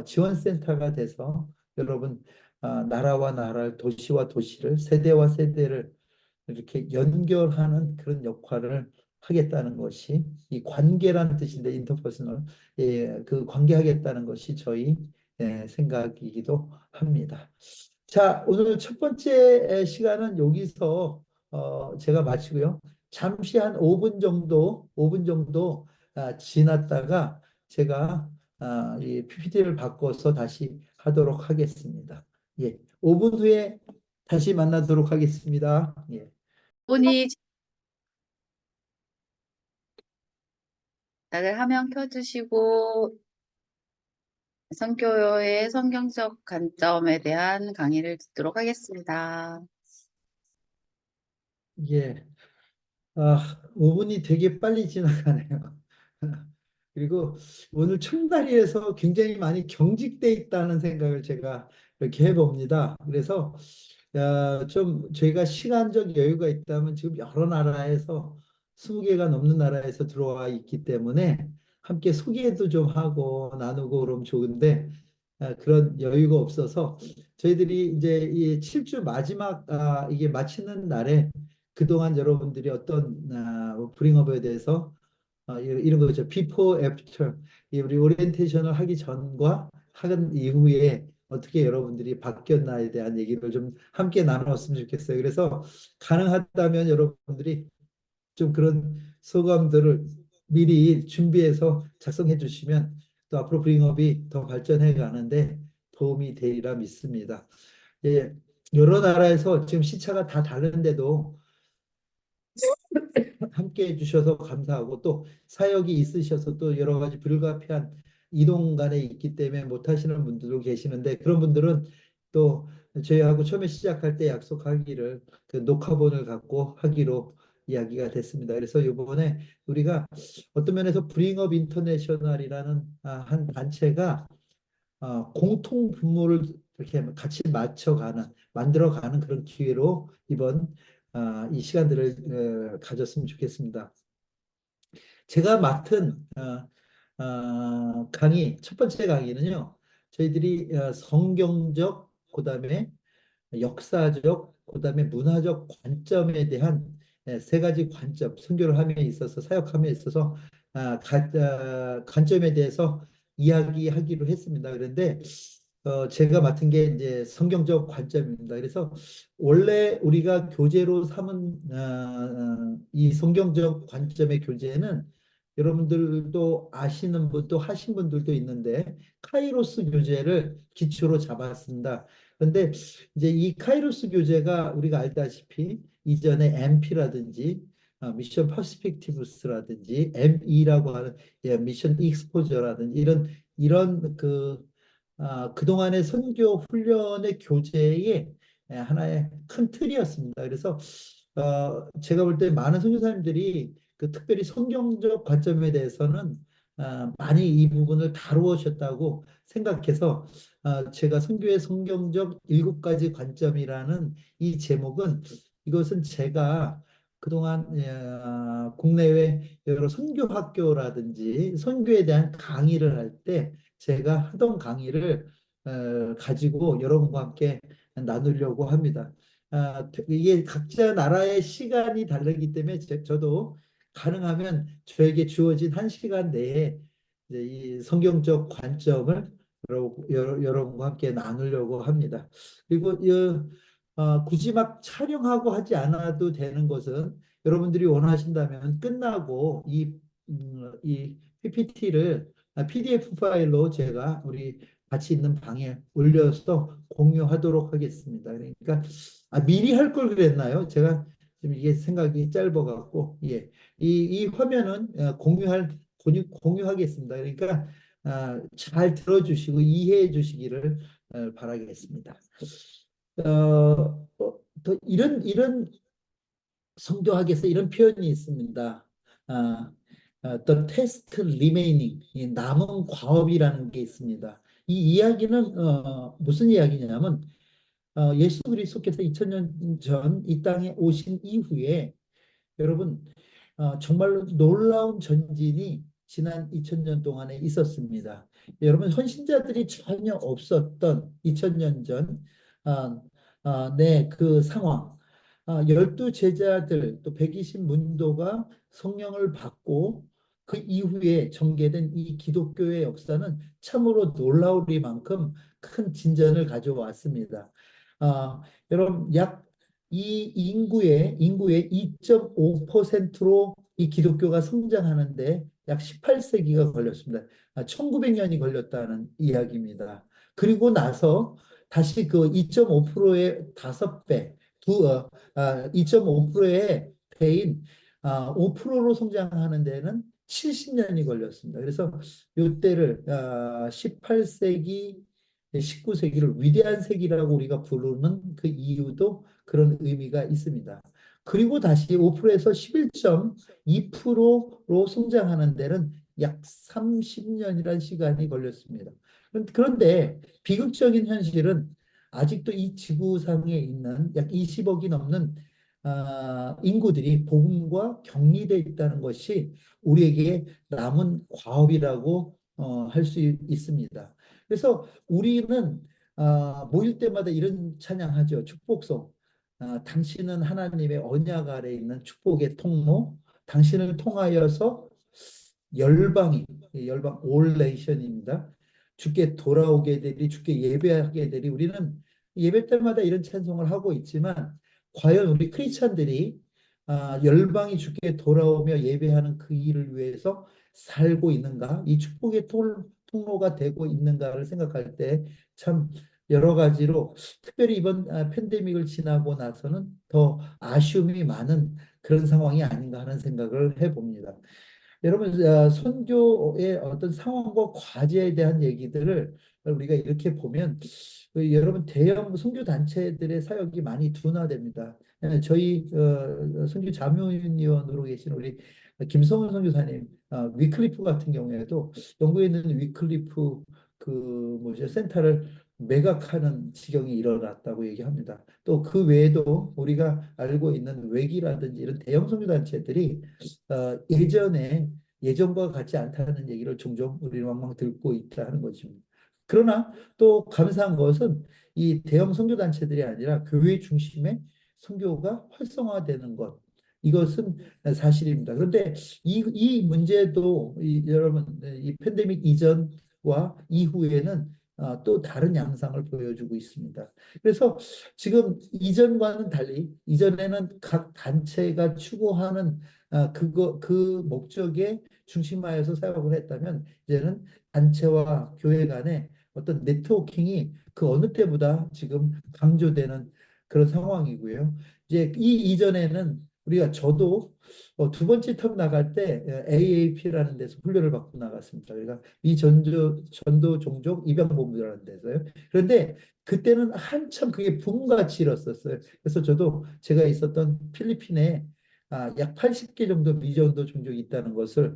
지원센터가 돼서 여러분 나라와 나라를, 도시와 도시를, 세대와 세대를 이렇게 연결하는 그런 역할을 하겠다는 것이 이 관계라는 뜻인데, 인터퍼스널, 예, 그 관계하겠다는 것이 저희 생각이기도 합니다. 자, 오늘 첫 번째 시간은 여기서 제가 마치고요. 잠시 한 5분 정도 지났다가 제가 이 PPT를 바꿔서 다시 하도록 하겠습니다. 예, 5분 후에 다시 만나도록 하겠습니다. 예. 분이 다들 화면 켜주시고 선교의 성경적 관점에 대한 강의를 듣도록 하겠습니다. 예. 5분이 되게 빨리 지나가네요. 그리고 오늘 첫날이라서 굉장히 많이 경직돼 있다는 생각을 제가 이렇게 해봅니다. 그래서 좀 저희가 시간적 여유가 있다면 지금 여러 나라에서 20개가 넘는 나라에서 들어와 있기 때문에 함께 소개도 좀 하고 나누고 그러면 좋은데 그런 여유가 없어서 저희들이 이제 이 7주 마지막 이게 마치는 날에 그동안 여러분들이 어떤 브링업에 대해서 이런 거죠. Before, After. 우리 오리엔테이션을 하기 전과 하는 이후에 어떻게 여러분들이 바뀌었나에 대한 얘기를 좀 함께 나눴으면 좋겠어요. 그래서 가능하다면 여러분들이 좀 그런 소감들을 미리 준비해서 작성해 주시면 또 앞으로 브링업이 더 발전해 가는데 도움이 되리라 믿습니다. 예, 여러 나라에서 지금 시차가 다 다른데도 함께 해주셔서 감사하고 또 사역이 있으셔서 또 여러 가지 불가피한 이동간에 있기 때문에 못 하시는 분들도 계시는데 그런 분들은 또 저희하고 처음에 시작할 때 약속하기를 그 녹화본을 갖고 하기로 이야기가 됐습니다. 그래서 이번에 우리가 어떤 면에서 브링업 인터내셔널이라는 한 단체가 공통 분모를 이렇게 같이 만들어가는 그런 기회로 이번 이 시간들을 가졌으면 좋겠습니다. 제가 맡은 강의, 첫 번째 강의는요, 저희들이 성경적, 그다음에 역사적, 그다음에 문화적 관점에 대한 세 가지 관점, 선교를 함에 있어서 사역함에 있어서 관점에 대해서 이야기하기로 했습니다. 그런데 제가 맡은 게 이제 성경적 관점입니다. 그래서 원래 우리가 교재로 삼은 이 성경적 관점의 교재는 여러분들도 아시는 분도 하신 분들도 있는데 카이로스 교재를 기초로 잡았습니다. 그런데 이제 이 카이로스 교재가 우리가 알다시피 이전에 MP라든지 미션 퍼스펙티브스라든지 ME라고 하는 미션 익스포저라든지 이런 그동안의 선교 훈련의 교재의 하나의 큰 틀이었습니다. 그래서 제가 볼 때 많은 선교사님들이 그 특별히 성경적 관점에 대해서는 많이 이 부분을 다루셨다고 생각해서 제가 선교의 성경적 7가지 관점이라는 이 제목은 이것은 제가 그동안 국내외 여러 선교학교라든지 선교에 대한 강의를 할 때 제가 하던 강의를 가지고 여러분과 함께 나누려고 합니다. 이게 각자 나라의 시간이 다르기 때문에 저도 가능하면 저에게 주어진 1시간 내에 이제 이 성경적 관점을 여러분과 함께 나누려고 합니다. 그리고 굳이 막 촬영하고 하지 않아도 되는 것은 여러분들이 원하신다면 끝나고 이 PPT를 PDF 파일로 제가 우리 같이 있는 방에 올려서 공유하도록 하겠습니다. 그러니까 미리 할 걸 그랬나요? 제가 지금 이게 생각이 짧아갖고 예. 이 화면은 공유하겠습니다. 그러니까 잘 들어주시고 이해해 주시기를 바라겠습니다. 이런 성경학에서 이런 표현이 있습니다. The task remaining, 이 남은 과업이라는 게 있습니다. 이 이야기는 무슨 이야기냐면 예수 그리스도께서 2000년 전 이 땅에 오신 이후에 여러분 정말로 놀라운 전진이 지난 2000년 동안에 있었습니다. 여러분 헌신자들이 전혀 없었던 2000년 전 그 상황 12 제자들 또 120 문도가 성령을 받고 그 이후에 전개된 이 기독교의 역사는 참으로 놀라우리만큼 큰 진전을 가져왔습니다. 여러분 이 인구의 2.5%로 이 기독교가 성장하는데 약 18세기가 걸렸습니다. 1900년이 걸렸다는 이야기입니다. 그리고 나서 다시 그 2.5%의 5배, 2.5%의 배인 5%로 성장하는 데는 70년이 걸렸습니다. 그래서 이때를 18세기, 19세기를 위대한 세기라고 우리가 부르는 그 이유도 그런 의미가 있습니다. 그리고 다시 5%에서 11.2%로 성장하는 데는 약 30년이라는 시간이 걸렸습니다. 그런데 비극적인 현실은 아직도 이 지구상에 있는 약 20억이 넘는 인구들이 복음과 격리되어 있다는 것이 우리에게 남은 과업이라고 할 수 있습니다. 그래서 우리는 모일 때마다 이런 찬양하죠. 축복송. 당신은 하나님의 언약 아래 있는 축복의 통로, 당신을 통하여서 열방 all nation입니다. 주께 돌아오게 되리, 주께 예배하게 되리. 우리는 예배 때마다 이런 찬송을 하고 있지만 과연 우리 크리스찬들이 열방이 주께 돌아오며 예배하는 그 일을 위해서 살고 있는가? 이 축복의 통로가 되고 있는가를 생각할 때 참 여러 가지로 특별히 이번 팬데믹을 지나고 나서는 더 아쉬움이 많은 그런 상황이 아닌가 하는 생각을 해봅니다. 여러분, 선교의 어떤 상황과 과제에 대한 얘기들을 우리가 이렇게 보면 여러분 대형 선교 단체들의 사역이 많이 둔화됩니다. 저희 선교 자문위원으로 계신 우리 김성훈 선교사님, 위클리프 같은 경우에도 영국에 있는 위클리프 그 뭐죠 센터를 매각하는 지경이 일어났다고 얘기합니다. 또 그 외에도 우리가 알고 있는 외기라든지 이런 대형 선교 단체들이 예전과 같지 않다는 얘기를 종종 우리는 왕왕 듣고 있다는 것입니다. 그러나 또 감사한 것은 이 대형 선교단체들이 아니라 교회 중심의 선교가 활성화되는 것, 이것은 사실입니다. 그런데 이 문제도 여러분 이 팬데믹 이전과 이후에는 또 다른 양상을 보여주고 있습니다. 그래서 지금 이전과는 달리 이전에는 각 단체가 추구하는 그 목적에 중심하여서 사역을 했다면 이제는 단체와 교회 간의 어떤 네트워킹이 그 어느 때보다 지금 강조되는 그런 상황이고요. 이제 이 이전에는 저도 두 번째 텀 나갈 때 AAP라는 데서 훈련을 받고 나갔습니다. 그러니까 이 전도 종족 입양본부라는 데서요. 그런데 그때는 한참 그게 붐같이 일었었어요. 그래서 저도 제가 있었던 필리핀에 약 80개 정도 미전도 종족이 있다는 것을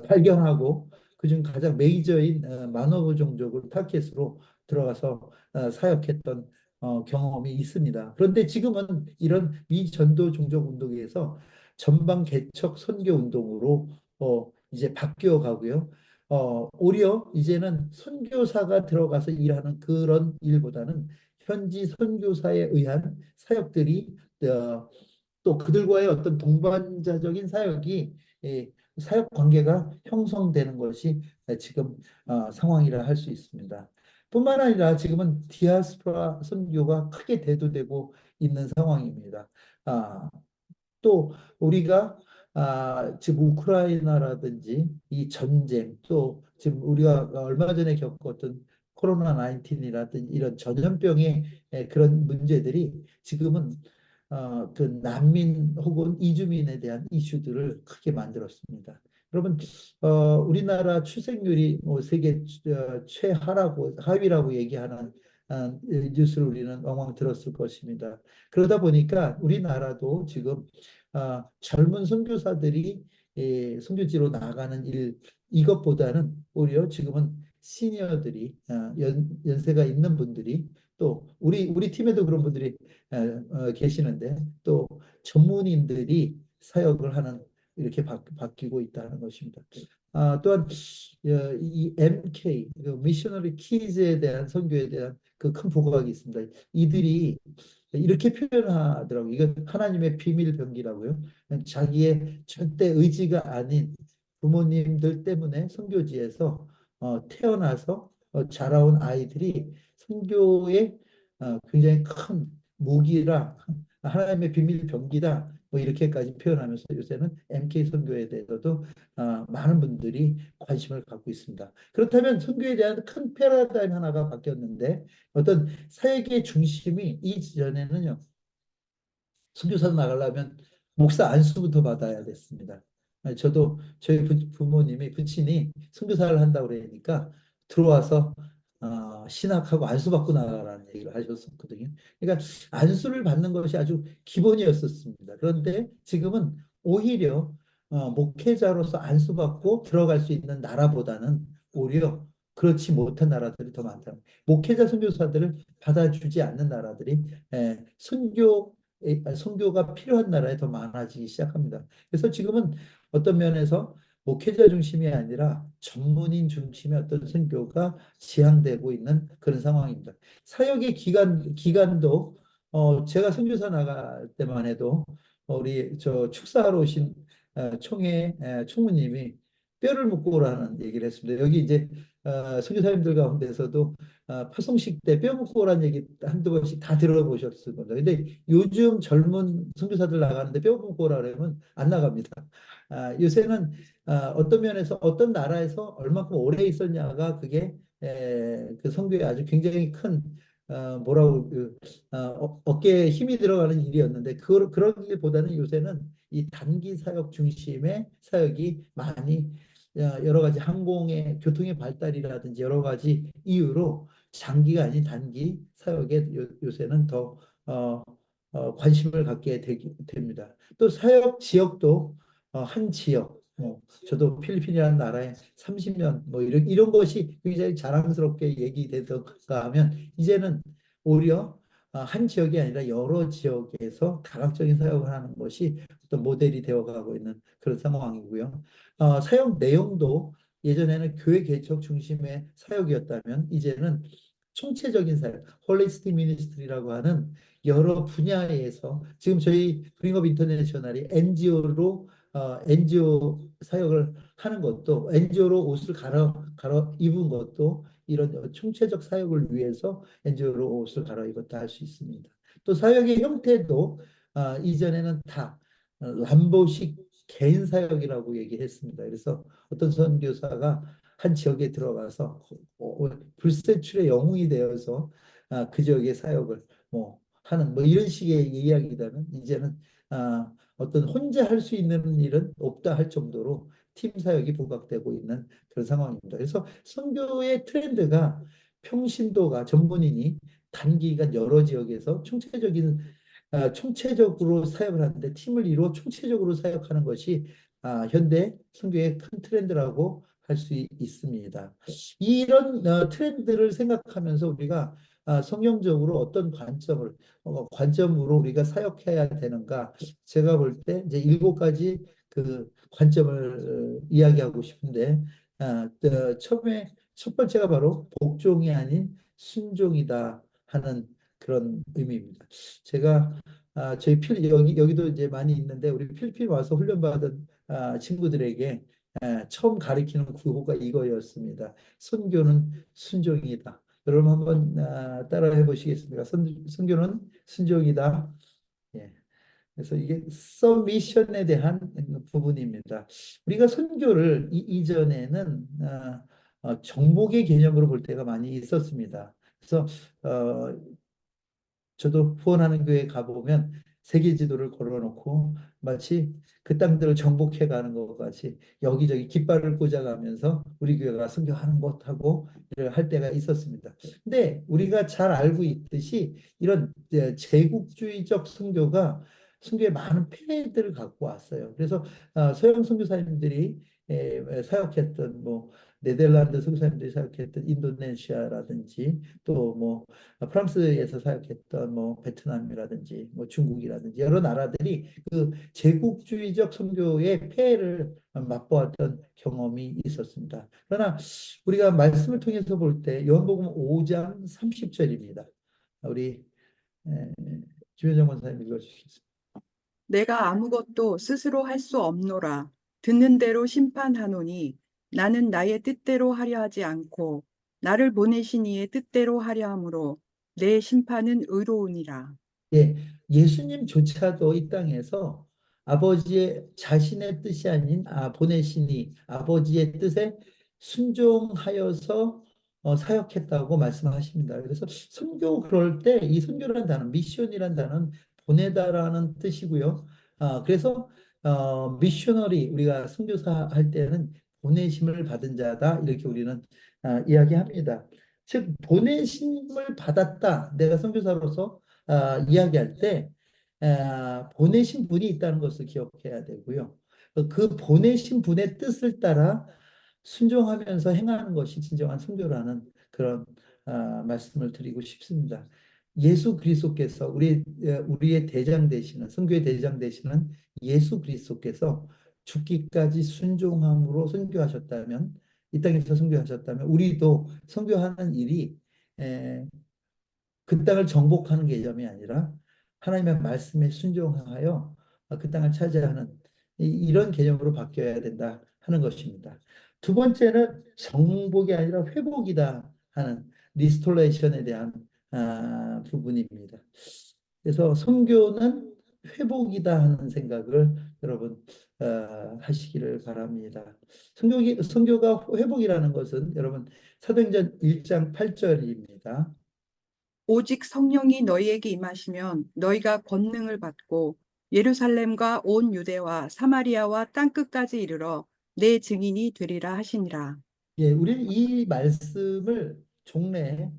발견하고 그중 가장 메이저인 마노브 종족을 타켓으로 들어가서 사역했던 경험이 있습니다. 그런데 지금은 이런 미전도 종족 운동에서 전방 개척 선교 운동으로 이제 바뀌어 가고요. 오히려 이제는 선교사가 들어가서 일하는 그런 일보다는 현지 선교사에 의한 사역들이 또 그들과의 어떤 동반자적인 사역이 사역 관계가 형성되는 것이 지금 상황이라 할 수 있습니다. 뿐만 아니라 지금은 디아스포라 선교가 크게 대두되고 있는 상황입니다. 또 우리가 지금 우크라이나라든지 이 전쟁 또 지금 우리가 얼마 전에 겪었던 코로나 19이라든지 이런 전염병의 그런 문제들이 지금은 그 난민 혹은 이주민에 대한 이슈들을 크게 만들었습니다. 여러분, 우리나라 출생률이 뭐 세계 하위라고 얘기하는 뉴스를 우리는 왕왕 들었을 것입니다. 그러다 보니까 우리나라도 지금 젊은 선교사들이 선교지로 나가는 일 이것보다는 오히려 지금은 시니어들이 연세가 있는 분들이 또 우리 팀에도 그런 분들이 계시는데 또 전문인들이 사역을 하는 이렇게 바뀌고 있다는 것입니다. 또한 이 MK 미셔너리 키즈에 대한 선교에 대한 그 큰 부각이 있습니다. 이들이 이렇게 표현하더라고요. 이건 하나님의 비밀 병기라고요. 자기의 절대 의지가 아닌 부모님들 때문에 선교지에서 태어나서 자라온 아이들이 선교의 굉장히 큰 무기라 하나님의 비밀 병기다 뭐 이렇게까지 표현하면서 요새는 MK 선교에 대해서도 많은 분들이 관심을 갖고 있습니다. 그렇다면 선교에 대한 큰 패러다임 하나가 바뀌었는데 어떤 사역의 중심이 이전에는요. 선교사 나가려면 목사 안수부터 받아야 됐습니다. 저도 저희 부모님이 부친이 선교사를 한다고 그러니까 들어와서 신학하고 안수 받고 나가라는 얘기를 하셨었거든요. 그러니까 안수를 받는 것이 아주 기본이었었습니다. 그런데 지금은 오히려 목회자로서 안수 받고 들어갈 수 있는 나라보다는 오히려 그렇지 못한 나라들이 더 많다. 목회자 선교사들을 받아주지 않는 나라들이 선교가 필요한 나라에 더 많아지기 시작합니다. 그래서 지금은 어떤 면에서 목회자 중심이 아니라 전문인 중심의 어떤 선교가 지향되고 있는 그런 상황입니다. 사역의 기간도 제가 선교사 나갈 때만 해도 우리 축사하러 오신 총회 총무님이 뼈를 묶고 오라는 얘기를 했습니다. 여기 이제 선교사님들 가운데서도 파송식 때 뼈 묻고 오라는 얘기 한두 번씩 다 들어보셨을 겁니다. 근데 요즘 젊은 선교사들 나가는데 뼈 묻고 오라 그러면 안 나갑니다. 요새는 어떤 면에서 어떤 나라에서 얼마큼 오래 있었냐가 그게 그 선교에 아주 굉장히 큰 뭐라고 어깨에 힘이 들어가는 일이었는데 그러기보다는 요새는 이 단기 사역 중심의 사역이 많이 여러 가지 항공의 교통의 발달이라든지 여러 가지 이유로 장기가 아닌 단기 사역에 요새는 더 관심을 갖게 됩니다. 또 사역 지역도 한 지역, 저도 필리핀이라는 나라에 30년 뭐 이런 것이 굉장히 자랑스럽게 얘기되던가 하면 이제는 오히려 한 지역이 아니라 여러 지역에서 다각적인 사역을 하는 것이 어떤 모델이 되어가고 있는 그런 상황이고요. 사역 내용도 예전에는 교회 개척 중심의 사역이었다면 이제는 총체적인 사역, 홀리스틱 미니스트리라고 하는 여러 분야에서 지금 저희 브링업 인터내셔널이 NGO로 NGO 사역을 하는 것도 NGO로 옷을 갈아 입은 것도 이런 총체적 사역을 위해서 NGO로 옷을 갈아입었다 할 수 있습니다. 또 사역의 형태도 이전에는 다 람보식 개인 사역이라고 얘기했습니다. 그래서 어떤 선교사가 한 지역에 들어가서 불세출의 영웅이 되어서 그 지역의 사역을 뭐 하는 뭐 이런 식의 이야기라면 이제는 어떤 혼자 할 수 있는 일은 없다 할 정도로 팀 사역이 부각되고 있는 그런 상황입니다. 그래서 선교의 트렌드가 평신도가 전문인이 단기간 여러 지역에서 총체적으로 사역을 하는데 팀을 이루어 총체적으로 사역하는 것이 현대 선교의 큰 트렌드라고 할 수 있습니다. 이런 트렌드를 생각하면서 우리가 성경적으로 어떤 관점으로 우리가 사역해야 되는가? 제가 볼 때 이제 7가지 그 관점을 이야기하고 싶은데 처음에 첫 번째가 바로 복종이 아닌 순종이다 하는 그런 의미입니다. 제가 저희 여기도 이제 많이 있는데 우리 필리핀 와서 훈련받은 친구들에게 처음 가르치는 구호가 이거였습니다. 선교는 순종이다. 여러분 한번 따라해 보시겠습니까? 선교는 순종이다. 예. 그래서 이게 서미션에 대한 부분입니다. 우리가 선교를 이전에는 정복의 개념으로 볼 때가 많이 있었습니다. 그래서 저도 후원하는 교회 가보면 세계 지도를 걸어놓고 마치 그 땅들을 정복해 가는 것 같이 여기저기 깃발을 꽂아가면서 우리 교회가 선교하는 것하고 할 때가 있었습니다. 근데 우리가 잘 알고 있듯이 이런 제국주의적 선교에 많은 폐해들을 갖고 왔어요. 그래서 서양 선교사님들이 사역했던 뭐 네덜란드 선교사님들이 사역했던 인도네시아라든지 또 뭐 프랑스에서 사역했던 뭐 베트남이라든지 뭐 중국이라든지 여러 나라들이 그 제국주의적 선교의 폐해를 맛보았던 경험이 있었습니다. 그러나 우리가 말씀을 통해서 볼 때 요한복음 5장 30절입니다. 우리 주현정 권사님 읽어주시겠습니다. 내가 아무것도 스스로 할 수 없노라. 듣는 대로 심판하노니 나는 나의 뜻대로 하려 하지 않고 나를 보내신 이의 뜻대로 하려 함으로 내 심판은 의로우니라. 예, 예수님조차도 이 땅에서 아버지의 자신의 뜻이 아닌 보내시니 아버지의 뜻에 순종하여서 사역했다고 말씀하십니다. 그래서 선교 그럴 때 이 선교라는 단어, 미션이라는 단어는 보내다라는 뜻이고요. 그래서 미셔너리 우리가 선교사 할 때는 보내심을 받은 자다 이렇게 우리는 이야기합니다. 즉 보내심을 받았다. 내가 선교사로서 이야기할 때 보내신 분이 있다는 것을 기억해야 되고요. 그 보내신 분의 뜻을 따라 순종하면서 행하는 것이 진정한 선교라는 그런 말씀을 드리고 싶습니다. 예수 그리스도께서 우리의 대장 되시는 선교의 대장 되시는 예수 그리스도께서 죽기까지 순종함으로 선교하셨다면 이 땅에서 선교하셨다면 우리도 선교하는 일이 그 땅을 정복하는 개념이 아니라 하나님의 말씀에 순종하여 그 땅을 차지하는 이런 개념으로 바뀌어야 된다 하는 것입니다. 두 번째는 정복이 아니라 회복이다 하는 리스토레이션에 대한 부분입니다. 그래서 선교는 회복이다 하는 생각을 여러분 하시기를 바랍니다. 선교가 회복이라는 것은 여러분 사도행전 1장 8절입니다. 오직 성령이 너희에게 임하시면 너희가 권능을 받고 예루살렘과 온 유대와 사마리아와 땅끝까지 이르러 내 증인이 되리라 하시니라. 예, 우리는 이 말씀을 종래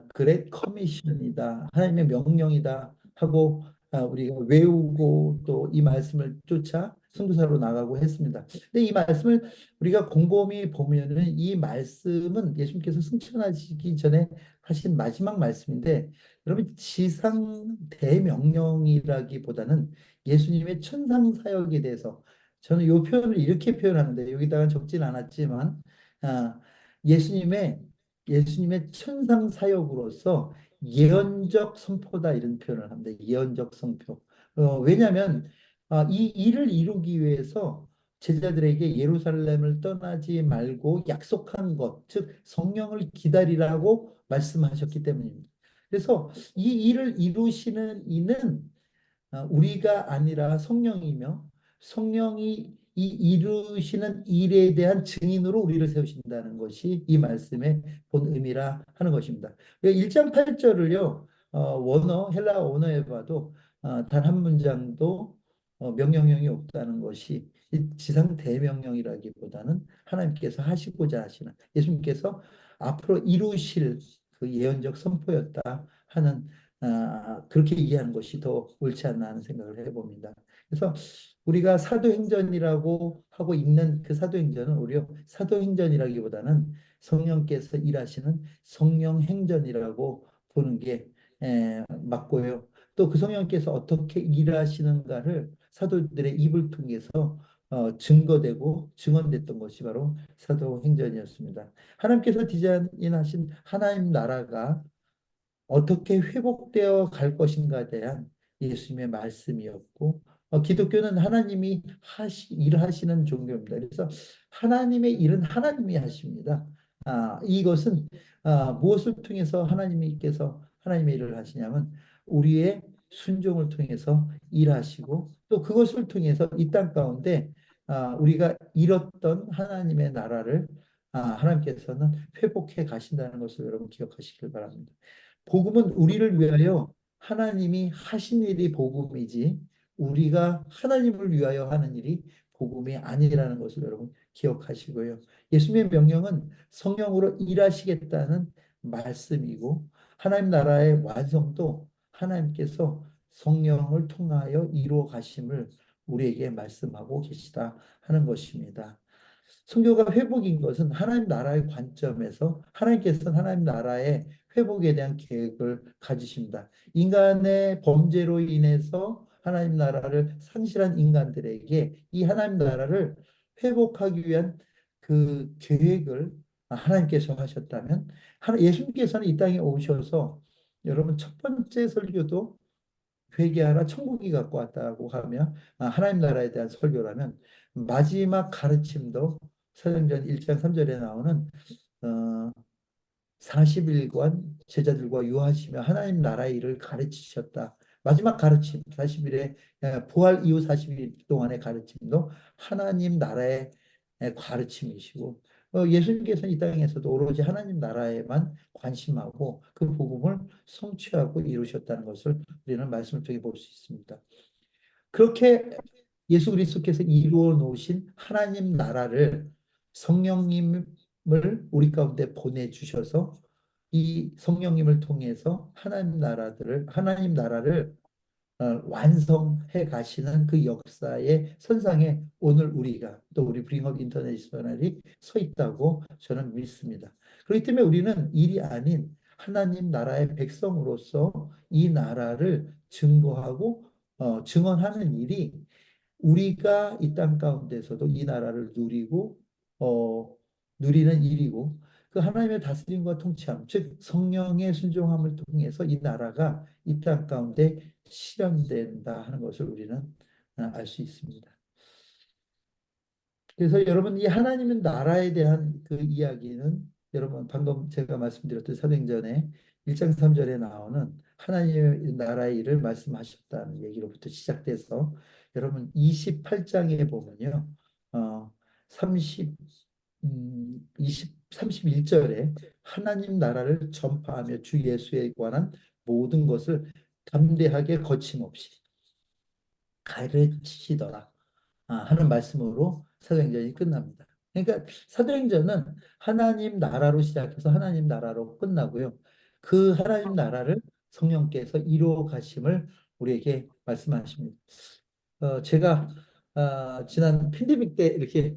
그레이트 커미션이다, 하나님의 명령이다 하고 우리가 외우고 또 이 말씀을 쫓아 선교사로 나가고 했습니다. 근데 이 말씀을 우리가 곰곰이 보면은 이 말씀은 예수님께서 승천하시기 전에 하신 마지막 말씀인데, 여러분 지상 대명령이라기보다는 예수님의 천상 사역에 대해서, 저는 이 표현을 이렇게 표현하는데 여기다가 적진 않았지만 아, 예수님의 예수님의 천상 사역으로서 예언적 선포다 이런 표현을 합니다. 예언적 선포. 왜냐하면 이 일을 이루기 위해서 제자들에게 예루살렘을 떠나지 말고 약속한 것, 즉 성령을 기다리라고 말씀하셨기 때문입니다. 그래서 이 일을 이루시는 이는 우리가 아니라 성령이며, 성령이 이 이루시는 일에 대한 증인으로 우리를 세우신다는 것이 이 말씀의 본 의미라 하는 것입니다. 1장 8절을요, 원어, 헬라 원어에 봐도 단 한 문장도 명령형이 없다는 것이 이 지상 대명령이라기보다는 하나님께서 하시고자 하시는, 예수님께서 앞으로 이루실 그 예언적 선포였다 하는 그렇게 이해하는 것이 더 옳지 않나 하는 생각을 해봅니다. 그래서 우리가 사도행전이라고 하고 읽는 그 사도행전은 오히려 사도행전이라기보다는 성령께서 일하시는 성령행전이라고 보는 게 맞고요. 또 그 성령께서 어떻게 일하시는가를 사도들의 입을 통해서 증거되고 증언됐던 것이 바로 사도행전이었습니다. 하나님께서 디자인하신 하나님 나라가 어떻게 회복되어 갈 것인가에 대한 예수님의 말씀이었고, 기독교는 하나님이 일을 하시는 종교입니다. 그래서 하나님의 일은 하나님이 하십니다. 이것은 무엇을 통해서 하나님께서 하나님의 일을 하시냐면 우리의 순종을 통해서 일하시고, 또 그것을 통해서 이 땅 가운데 우리가 잃었던 하나님의 나라를 하나님께서는 회복해 가신다는 것을 여러분 기억하시길 바랍니다. 복음은 우리를 위하여 하나님이 하신 일이 복음이지, 우리가 하나님을 위하여 하는 일이 복음이 아니라는 것을 여러분 기억하시고요. 예수님의 명령은 성령으로 일하시겠다는 말씀이고, 하나님 나라의 완성도 하나님께서 성령을 통하여 이루어 가심을 우리에게 말씀하고 계시다 하는 것입니다. 선교가 회복인 것은 하나님 나라의 관점에서 하나님께서는 하나님 나라의 회복에 대한 계획을 가지십니다. 인간의 범죄로 인해서 하나님 나라를 상실한 인간들에게 이 하나님 나라를 회복하기 위한 그 계획을 하나님께서 하셨다면, 예수님께서는 이 땅에 오셔서 여러분 첫 번째 설교도 회개하라 천국이 갖고 왔다고 하면 하나님 나라에 대한 설교라면, 마지막 가르침도 사도행전 1장 3절에 나오는 40일간 제자들과 유하시며 하나님 나라의 일을 가르치셨다. 마지막 가르침 40일에 부활 이후 40일 동안의 가르침도 하나님 나라의 가르침이시고, 예수님께서는 이 땅에서도 오로지 하나님 나라에만 관심하고 그 복음을 성취하고 이루셨다는 것을 우리는 말씀을 통해 볼 수 있습니다. 그렇게 예수 그리스도께서 이루어 놓으신 하나님 나라를 성령님을 우리 가운데 보내주셔서 이 성령님을 통해서 하나님 나라를 완성해 가시는 그 역사의 선상에 오늘 우리가, 또 우리 브링업 인터내셔널이 서 있다고 저는 믿습니다. 그렇기 때문에 우리는 일이 아닌 하나님 나라의 백성으로서 이 나라를 증거하고 증언하는 일이 우리가 이 땅 가운데서도 이 나라를 누리는 일이고, 그 하나님의 다스림과 통치함, 즉 성령의 순종함을 통해서 이 나라가 이 땅 가운데 실현된다 하는 것을 우리는 알 수 있습니다. 그래서 여러분 이 하나님의 나라에 대한 그 이야기는 여러분 방금 제가 말씀드렸던 사도행전에 1장 3절에 나오는 하나님의 나라의 일을 말씀하셨다는 얘기로부터 시작돼서 여러분 28장에 보면요. 30, 31절에 하나님 나라를 전파하며 주 예수에 관한 모든 것을 담대하게 거침없이 가르치시더라. 하는 말씀으로 사도행전이 끝납니다. 그러니까 사도행전은 하나님 나라로 시작해서 하나님 나라로 끝나고요. 그 하나님 나라를 성령께서 이루어 가심을 우리에게 말씀하십니다. 제가 지난 팬데믹 때 이렇게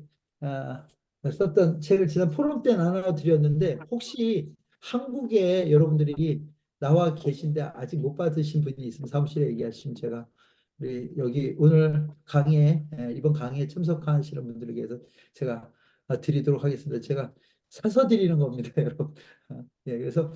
썼던 책을 지난 포럼 때 나눠드렸는데 혹시 한국에 여러분들이 나와 계신데 아직 못 받으신 분이 있으면 사무실에 얘기하시면 제가 우리 여기 오늘 강의에 이번 강의에 참석하시는 분들에게 해서 제가 드리도록 하겠습니다. 제가 사서 드리는 겁니다, 여러분. 예, 그래서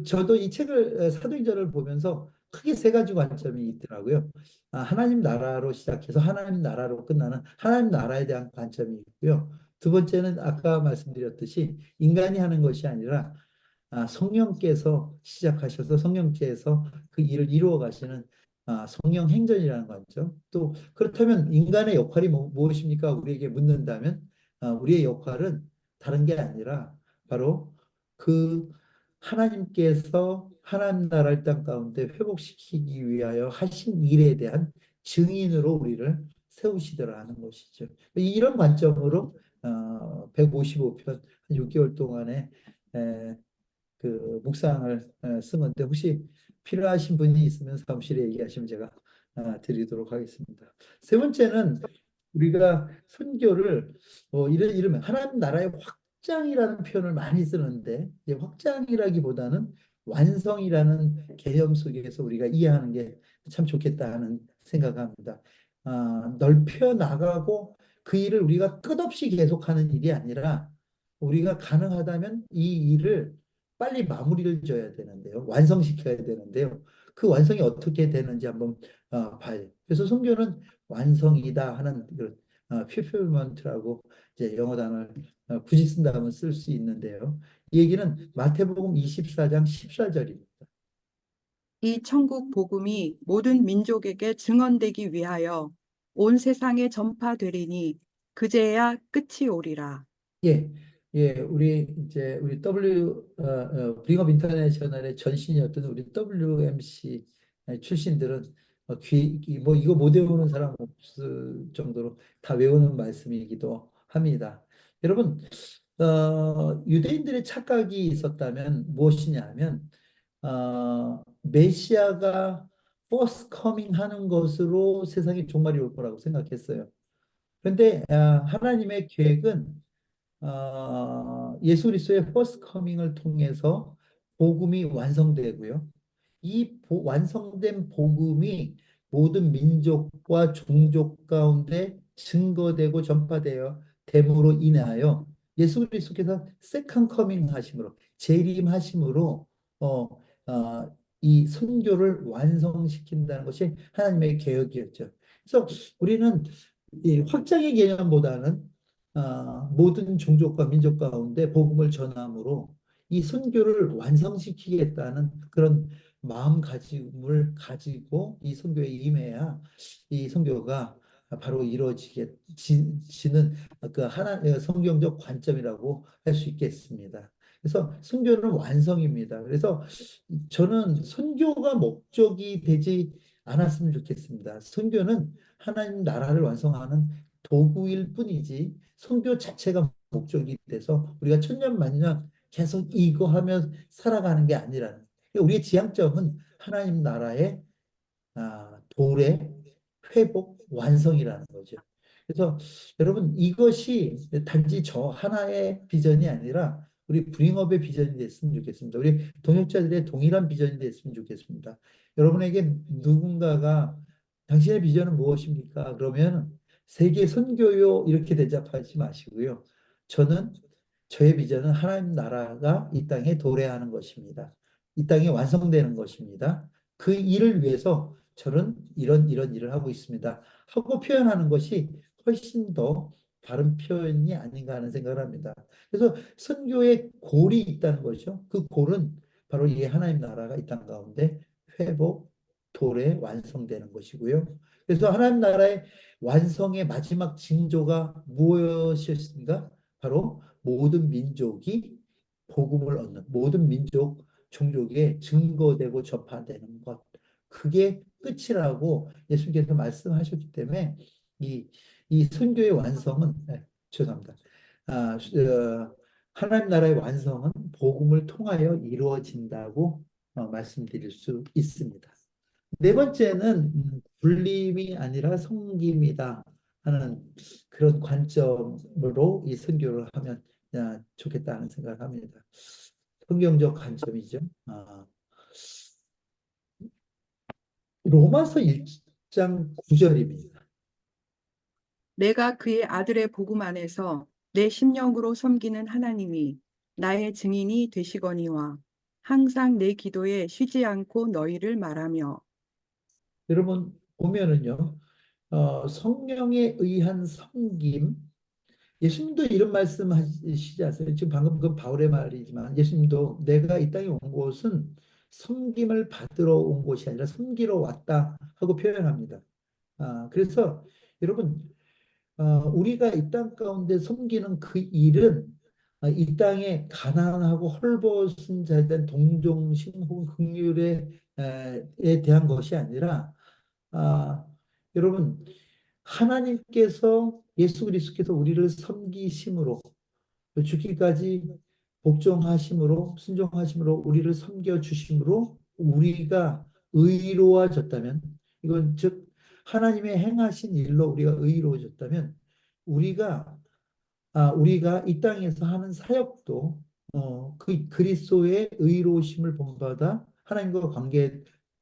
저도 이 책을 사도행전을 보면서 크게 세 가지 관점이 있더라고요. 하나님 나라로 시작해서 하나님 나라로 끝나는 하나님 나라에 대한 관점이 있고요. 두 번째는 아까 말씀드렸듯이 인간이 하는 것이 아니라 성령께서 시작하셔서 성령께서 그 일을 이루어 가시는 성령 행전이라는 관점. 또 그렇다면 인간의 역할이 무엇입니까? 우리에게 묻는다면 우리의 역할은 다른 게 아니라 바로 그 하나님께서 하나님 나라를 땅 가운데 회복시키기 위하여 하신 일에 대한 증인으로 우리를 세우시더라 하는 것이죠. 이런 관점으로 155편 6개월 동안에 묵상을 쓴 건데 혹시 필요하신 분이 있으면 사무실에 얘기하시면 제가 드리도록 하겠습니다. 세 번째는 우리가 선교를 이러면 하나님 나라의 확장이라는 표현을 많이 쓰는데 확장이라기보다는 완성이라는 개념 속에서 우리가 이해하는 게 참 좋겠다 하는 생각합니다. 넓혀 나가고 그 일을 우리가 끝없이 계속하는 일이 아니라 우리가 가능하다면 이 일을 빨리 마무리를 줘야 되는데요. 완성시켜야 되는데요. 그 완성이 어떻게 되는지 한번 봐야 돼요. 그래서 선교는 완성이다 하는 그 fulfillment라고 이제 영어 단어를 굳이 쓴다면 쓸 수 있는데요. 이 얘기는 마태복음 24장 14절입니다. 이 천국 복음이 모든 민족에게 증언되기 위하여 온 세상에 전파되리니 그제야 끝이 오리라. 예, 예, 우리 브링업 인터내셔널의 전신이었던 우리 WMC 출신들은 뭐 이거 못 외우는 사람 없을 정도로 다 외우는 말씀이기도 합니다. 여러분, 유대인들의 착각이 있었다면 무엇이냐면 메시아가 first coming 하는 것으로 세상에 종말이 올 거라고 생각했어요. 그런데 하나님의 계획은 예수 그리스도의 퍼스트 커밍을 통해서 복음이 완성되고요. 이 완성된 복음이 모든 민족과 종족 가운데 증거되고 전파되어 됨으로 인하여 예수 그리스도께서 세컨 커밍 하심으로 재림하심으로 어, 이 선교를 완성시킨다는 것이 하나님의 계획이었죠. 그래서 우리는 이 확장의 개념보다는 모든 종족과 민족 가운데 복음을 전함으로 이 선교를 완성시키겠다는 그런 마음가짐을 가지고 이 선교에 임해야 이 선교가 바로 이루어지는 그 성경적 관점이라고 할 수 있겠습니다. 그래서 선교는 완성입니다. 그래서 저는 선교가 목적이 되지 않았으면 좋겠습니다. 선교는 하나님 나라를 완성하는 도구일 뿐이지 선교 자체가 목적이 돼서 우리가 천년만년 계속 이거 하며 살아가는 게 아니라는 우리의 지향점은 하나님 나라의 도래, 회복, 완성이라는 거죠. 그래서 여러분 이것이 단지 저 하나의 비전이 아니라 우리 브링업의 비전이 됐으면 좋겠습니다. 우리 동역자들의 동일한 비전이 됐으면 좋겠습니다. 여러분에게 누군가가 당신의 비전은 무엇입니까? 그러면 세계 선교요 이렇게 대답하지 마시고요. 저의 비전은 하나님 나라가 이 땅에 도래하는 것입니다. 이 땅에 완성되는 것입니다. 그 일을 위해서 저는 이런 일을 하고 있습니다. 하고 표현하는 것이 훨씬 더 바른 표현이 아닌가 하는 생각을 합니다. 그래서 선교에 골이 있다는 거죠. 그 골은 바로 이 하나님 나라가 이 땅 가운데 회복, 도래, 완성되는 것이고요. 그래서 하나님 나라의 완성의 마지막 징조가 무엇이었습니까? 바로 모든 민족이 복음을 얻는, 모든 민족, 종족에 증거되고 전파되는 것. 그게 끝이라고 예수님께서 말씀하셨기 때문에 이, 이 선교의 완성은, 죄송합니다. 하나님 나라의 완성은 복음을 통하여 이루어진다고 말씀드릴 수 있습니다. 네 번째는 군림이 아니라 섬김이다 하는 그런 관점으로 이 선교를 하면 좋겠다 하는 생각을 합니다. 성경적 관점이죠. 로마서 1장 9절입니다. 내가 그의 아들의 복음 안에서 내 심령으로 섬기는 하나님이 나의 증인이 되시거니와 항상 내 기도에 쉬지 않고 너희를 말하며. 여러분 보면은요, 성령에 의한 섬김, 예수님도 이런 말씀하시지 않습니까? 지금 방금 그 바울의 말이지만 예수님도 내가 이 땅에 온 곳은 섬김을 받으러 온 곳이 아니라 섬기러 왔다 하고 표현합니다. 그래서 여러분, 우리가 이 땅 가운데 섬기는 그 일은 이 땅에 가난하고 헐벗은 자에 대한 동정심 혹은 긍휼에 대한 것이 아니라, 아, 여러분, 하나님께서 예수 그리스도께서 우리를 섬기심으로 죽기까지 복종하심으로 순종하심으로 우리를 섬겨 주심으로 우리가 의로워졌다면, 이건 즉 하나님의 행하신 일로 우리가 의로워졌다면, 우리가 우리가 이 땅에서 하는 사역도 그 그리스도의 의로우심을 본받아 하나님과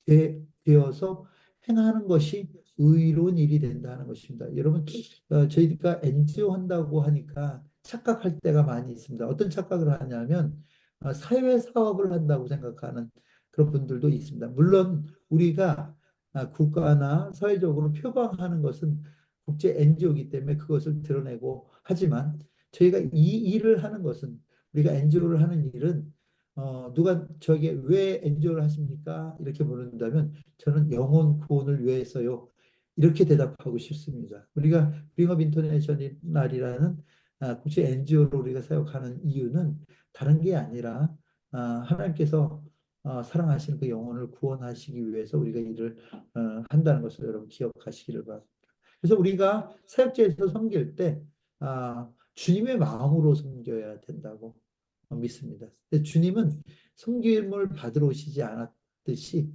관계되어서 행하는 것이 의로운 일이 된다는 것입니다. 여러분, 저희가 NGO 한다고 하니까 착각할 때가 많이 있습니다. 어떤 착각을 하냐면 사회 사업을 한다고 생각하는 그런 분들도 있습니다. 물론 우리가 국가나 사회적으로 표방하는 것은 국제 NGO이기 때문에 그것을 드러내고 하지만, 저희가 이 일을 하는 것은, 우리가 NGO를 하는 일은 누가 저에게 왜 NGO를 하십니까? 이렇게 물는다면 저는 영혼 구원을 위해서요, 이렇게 대답하고 싶습니다. 우리가 빙업 인터내셔널이라는 국제 NGO를 우리가 사역하는 이유는 다른 게 아니라 하나님께서 사랑하시는 그 영혼을 구원하시기 위해서 우리가 일을 한다는 것을 여러분 기억하시기를 바랍니다. 그래서 우리가 사역자에서 섬길 때 주님의 마음으로 섬겨야 된다고 믿습니다. 근데 주님은 섬김을 받으러 오시지 않았듯이,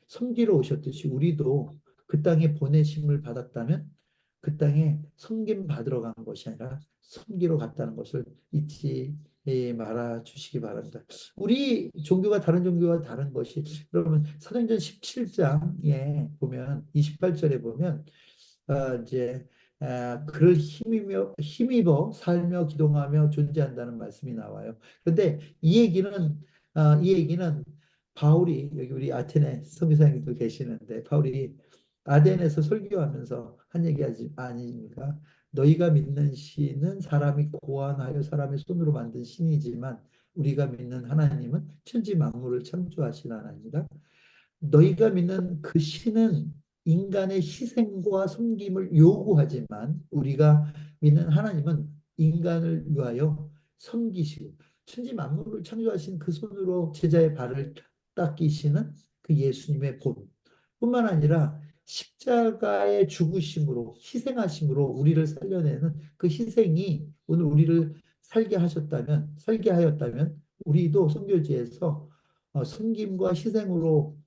섬기러 오셨듯이 우리도 그 땅에 보내심을 받았다면 그 땅에 섬김 받으러 간 것이 아니라 섬기러 갔다는 것을 잊지 말아 주시기 바랍니다. 우리 종교가 다른 종교와 다른 것이, 여러분 사도행전 17장에 보면 28절에 보면 이제 그를 힘입어 살며 기동하며 존재한다는 말씀이 나와요. 그런데 이 얘기는 바울이, 여기 우리 아테네 선교사님도 계시는데 바울이 아덴에서 설교하면서 한 얘기 아닙니까? 너희가 믿는 신은 사람이 고안하여 사람의 손으로 만든 신이지만 우리가 믿는 하나님은 천지 만물을 창조하신 하나님이다. 너희가 믿는 그 신은 인간의 희생과 섬김을 요구하지만 우리가 믿는 하나님은 인간을 위하여 섬기시고 천지 만물을 창조하신 그 손으로 제자의 발을 닦이시는 그 예수님의 본 뿐만 아니라 십자가의 죽으심으로 희생하심으로 우리를 살려내는 그 희생이 오늘 우리를 살게 하였다면 우리도 선교지에서 섬김과 희생으로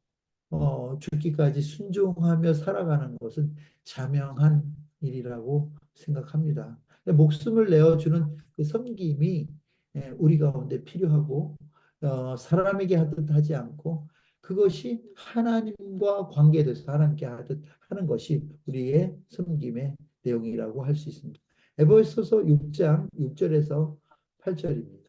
죽기까지 순종하며 살아가는 것은 자명한 일이라고 생각합니다. 목숨을 내어주는 그 섬김이 우리 가운데 필요하고, 사람에게 하듯 하지 않고 그것이 하나님과 관계돼서 하나님께 하듯 하는 것이 우리의 섬김의 내용이라고 할 수 있습니다. 에베소서 6장 6절에서 8절입니다.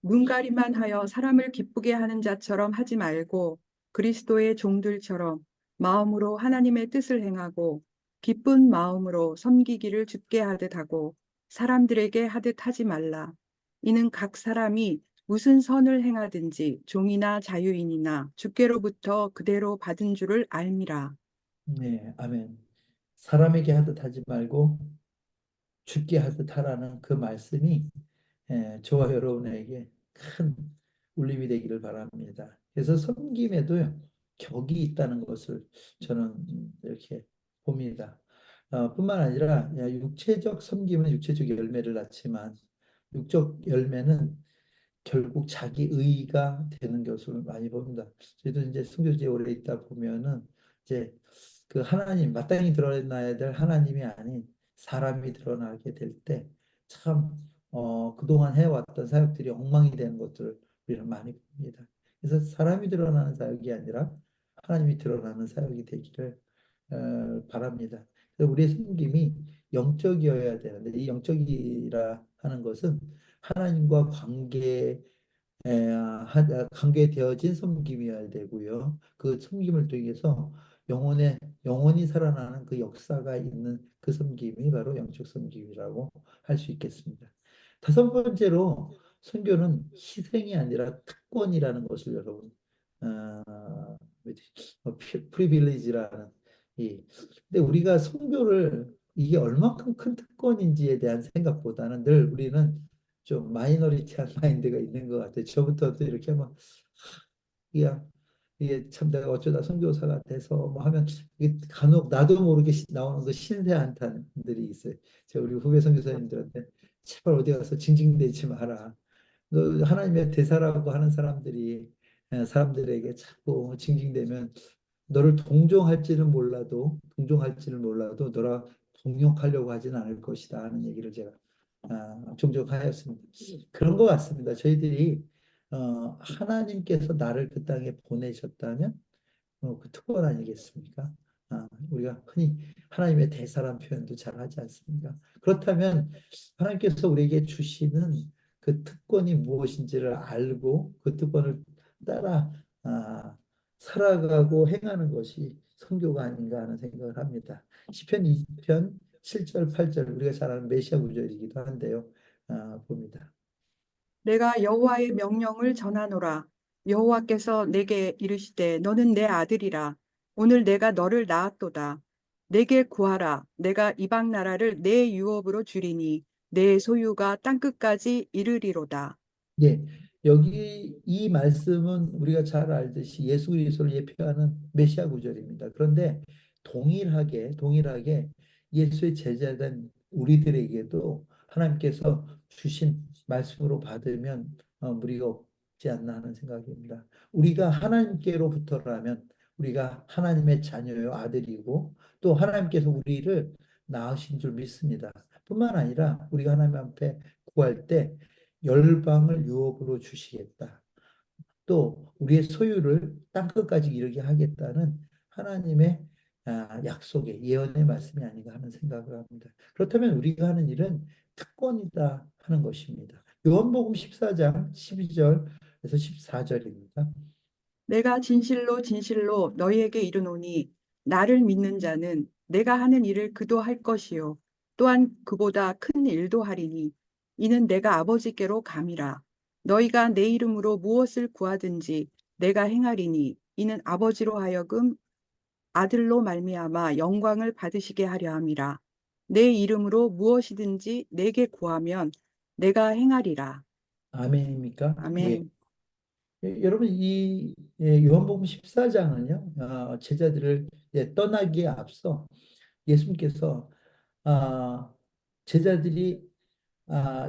눈가리만 하여 사람을 기쁘게 하는 자처럼 하지 말고 그리스도의 종들처럼 마음으로 하나님의 뜻을 행하고 기쁜 마음으로 섬기기를 주께 하듯 하고 사람들에게 하듯 하지 말라. 이는 각 사람이 무슨 선을 행하든지 종이나 자유인이나 주께로부터 그대로 받은 줄을 알미라. 네, 아멘. 사람에게 하듯 하지 말고 주께 하듯 하라는 그 말씀이 저와 여러분에게 큰 울림이 되기를 바랍니다. 그래서 섬김에도요, 격이 있다는 것을 저는 이렇게 봅니다. 뿐만 아니라 육체적 섬김은 육체적 열매를 낳지만 육적 열매는 결국 자기 의가 되는 것을 많이 봅니다. 저희도 이제 선교지에 오래 있다 보면은 이제 그 하나님, 마땅히 드러나야 될 하나님이 아닌 사람이 드러나게 될 때 참 그동안 해왔던 사역들이 엉망이 되는 것들을 우리는 많이 봅니다. 그래서 사람이 드러나는 사역이 아니라 하나님이 드러나는 사역이 되기를 바랍니다. 그래서 우리의 섬김이 영적이어야 되는데 이 영적이라 하는 것은 하나님과 관계되어진 섬김이어야 되고요. 그 섬김을 통해서 영원히 살아나는 그 역사가 있는 그 섬김이 바로 영적 섬김이라고 할 수 있겠습니다. 다섯 번째로 선교는 희생이 아니라 특권이라는 것을 여러분 프리빌리지라는 이 근데 우리가 선교를 이게 얼마큼 큰 특권인지에 대한 생각보다는 늘 우리는 좀 마이너리티한 마인드가 있는 것 같아요. 저부터도 이렇게 하면 그냥 이게 참 내가 어쩌다 선교사가 돼서 뭐 하면 이게 간혹 나도 모르게 나오는 그 신세 한탄들이 있어요. 제가 우리 후배 선교사님들한테 제발 어디 가서 징징대지 마라. 너 하나님의 대사라고 하는 사람들이 사람들에게 자꾸 징징대면 너를 동정할지는 몰라도 너라 동역하려고 하지는 않을 것이다 하는 얘기를 제가 종종 하였습니다. 그런 것 같습니다. 저희들이 하나님께서 나를 그 땅에 보내셨다면 그 특권 아니겠습니까? 우리가 흔히 하나님의 대사란 표현도 잘 하지 않습니까? 그렇다면 하나님께서 우리에게 주시는 그 특권이 무엇인지를 알고 그 특권을 따라 살아가고 행하는 것이 선교가 아닌가 하는 생각을 합니다. 시편 2편 7절 8절 우리가 잘 아는 메시아 구절이기도 한데요. 봅니다. 내가 여호와의 명령을 전하노라. 여호와께서 내게 이르시되 너는 내 아들이라. 오늘 내가 너를 낳았도다. 내게 구하라. 내가 이방 나라를 내 유업으로 주리니 내 소유가 땅끝까지 이르리로다. 예, 여기 이 말씀은 우리가 잘 알듯이 예수 그리스도를 예표하는 메시아 구절입니다. 그런데 동일하게 예수의 제자된 우리들에게도 하나님께서 주신 말씀으로 받으면 무리가 없지 않나 하는 생각입니다. 우리가 하나님께로부터라면 우리가 하나님의 자녀요 아들이고 또 하나님께서 우리를 낳으신 줄 믿습니다. 뿐만 아니라 우리가 하나님 앞에 구할 때 열방을 유업으로 주시겠다. 또 우리의 소유를 땅끝까지 이르게 하겠다는 하나님의 약속의 예언의 말씀이 아닌가 하는 생각을 합니다. 그렇다면 우리가 하는 일은 특권이다 하는 것입니다. 요한복음 14장 12절에서 14절입니다. 내가 진실로 진실로 너희에게 이르노니 나를 믿는 자는 내가 하는 일을 그도 할 것이요 또한 그보다 큰 일도 하리니 이는 내가 아버지께로 감이라. 너희가 내 이름으로 무엇을 구하든지 내가 행하리니 이는 아버지로 하여금 아들로 말미암아 영광을 받으시게 하려 함이라. 내 이름으로 무엇이든지 내게 구하면 내가 행하리라. 아멘입니까? 예. 아멘. 여러분 이 요한복음 14장은요. 제자들을 떠나기에 앞서 예수님께서 제자들이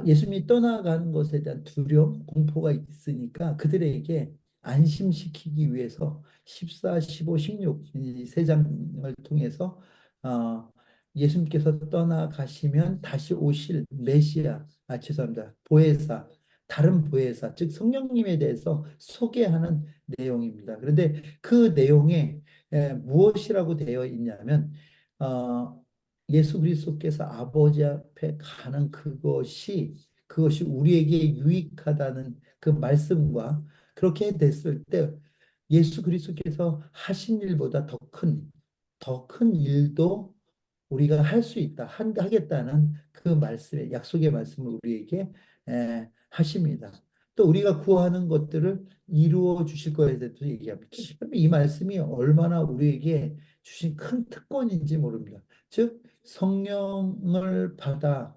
예수님이 떠나가는 것에 대한 두려움, 공포가 있으니까 그들에게 안심시키기 위해서 14, 15, 16 이 세 장을 통해서 예수님께서 떠나가시면 다시 오실 메시아, 죄송합니다. 보혜사, 다른 보혜사, 즉 성령님에 대해서 소개하는 내용입니다. 그런데 그 내용에 무엇이라고 되어 있냐면 예수 그리스도께서 아버지 앞에 가는 그것이 우리에게 유익하다는 그 말씀과 그렇게 됐을 때 예수 그리스도께서 하신 일보다 더 큰 일도 우리가 할 수 있다, 하겠다는 그 말씀의 약속의 말씀을 우리에게 하십니다. 또 우리가 구하는 것들을 이루어 주실 거에 대해서 얘기합니다. 그럼 이 말씀이 얼마나 우리에게 주신 큰 특권인지 모릅니다. 즉 성령을 받아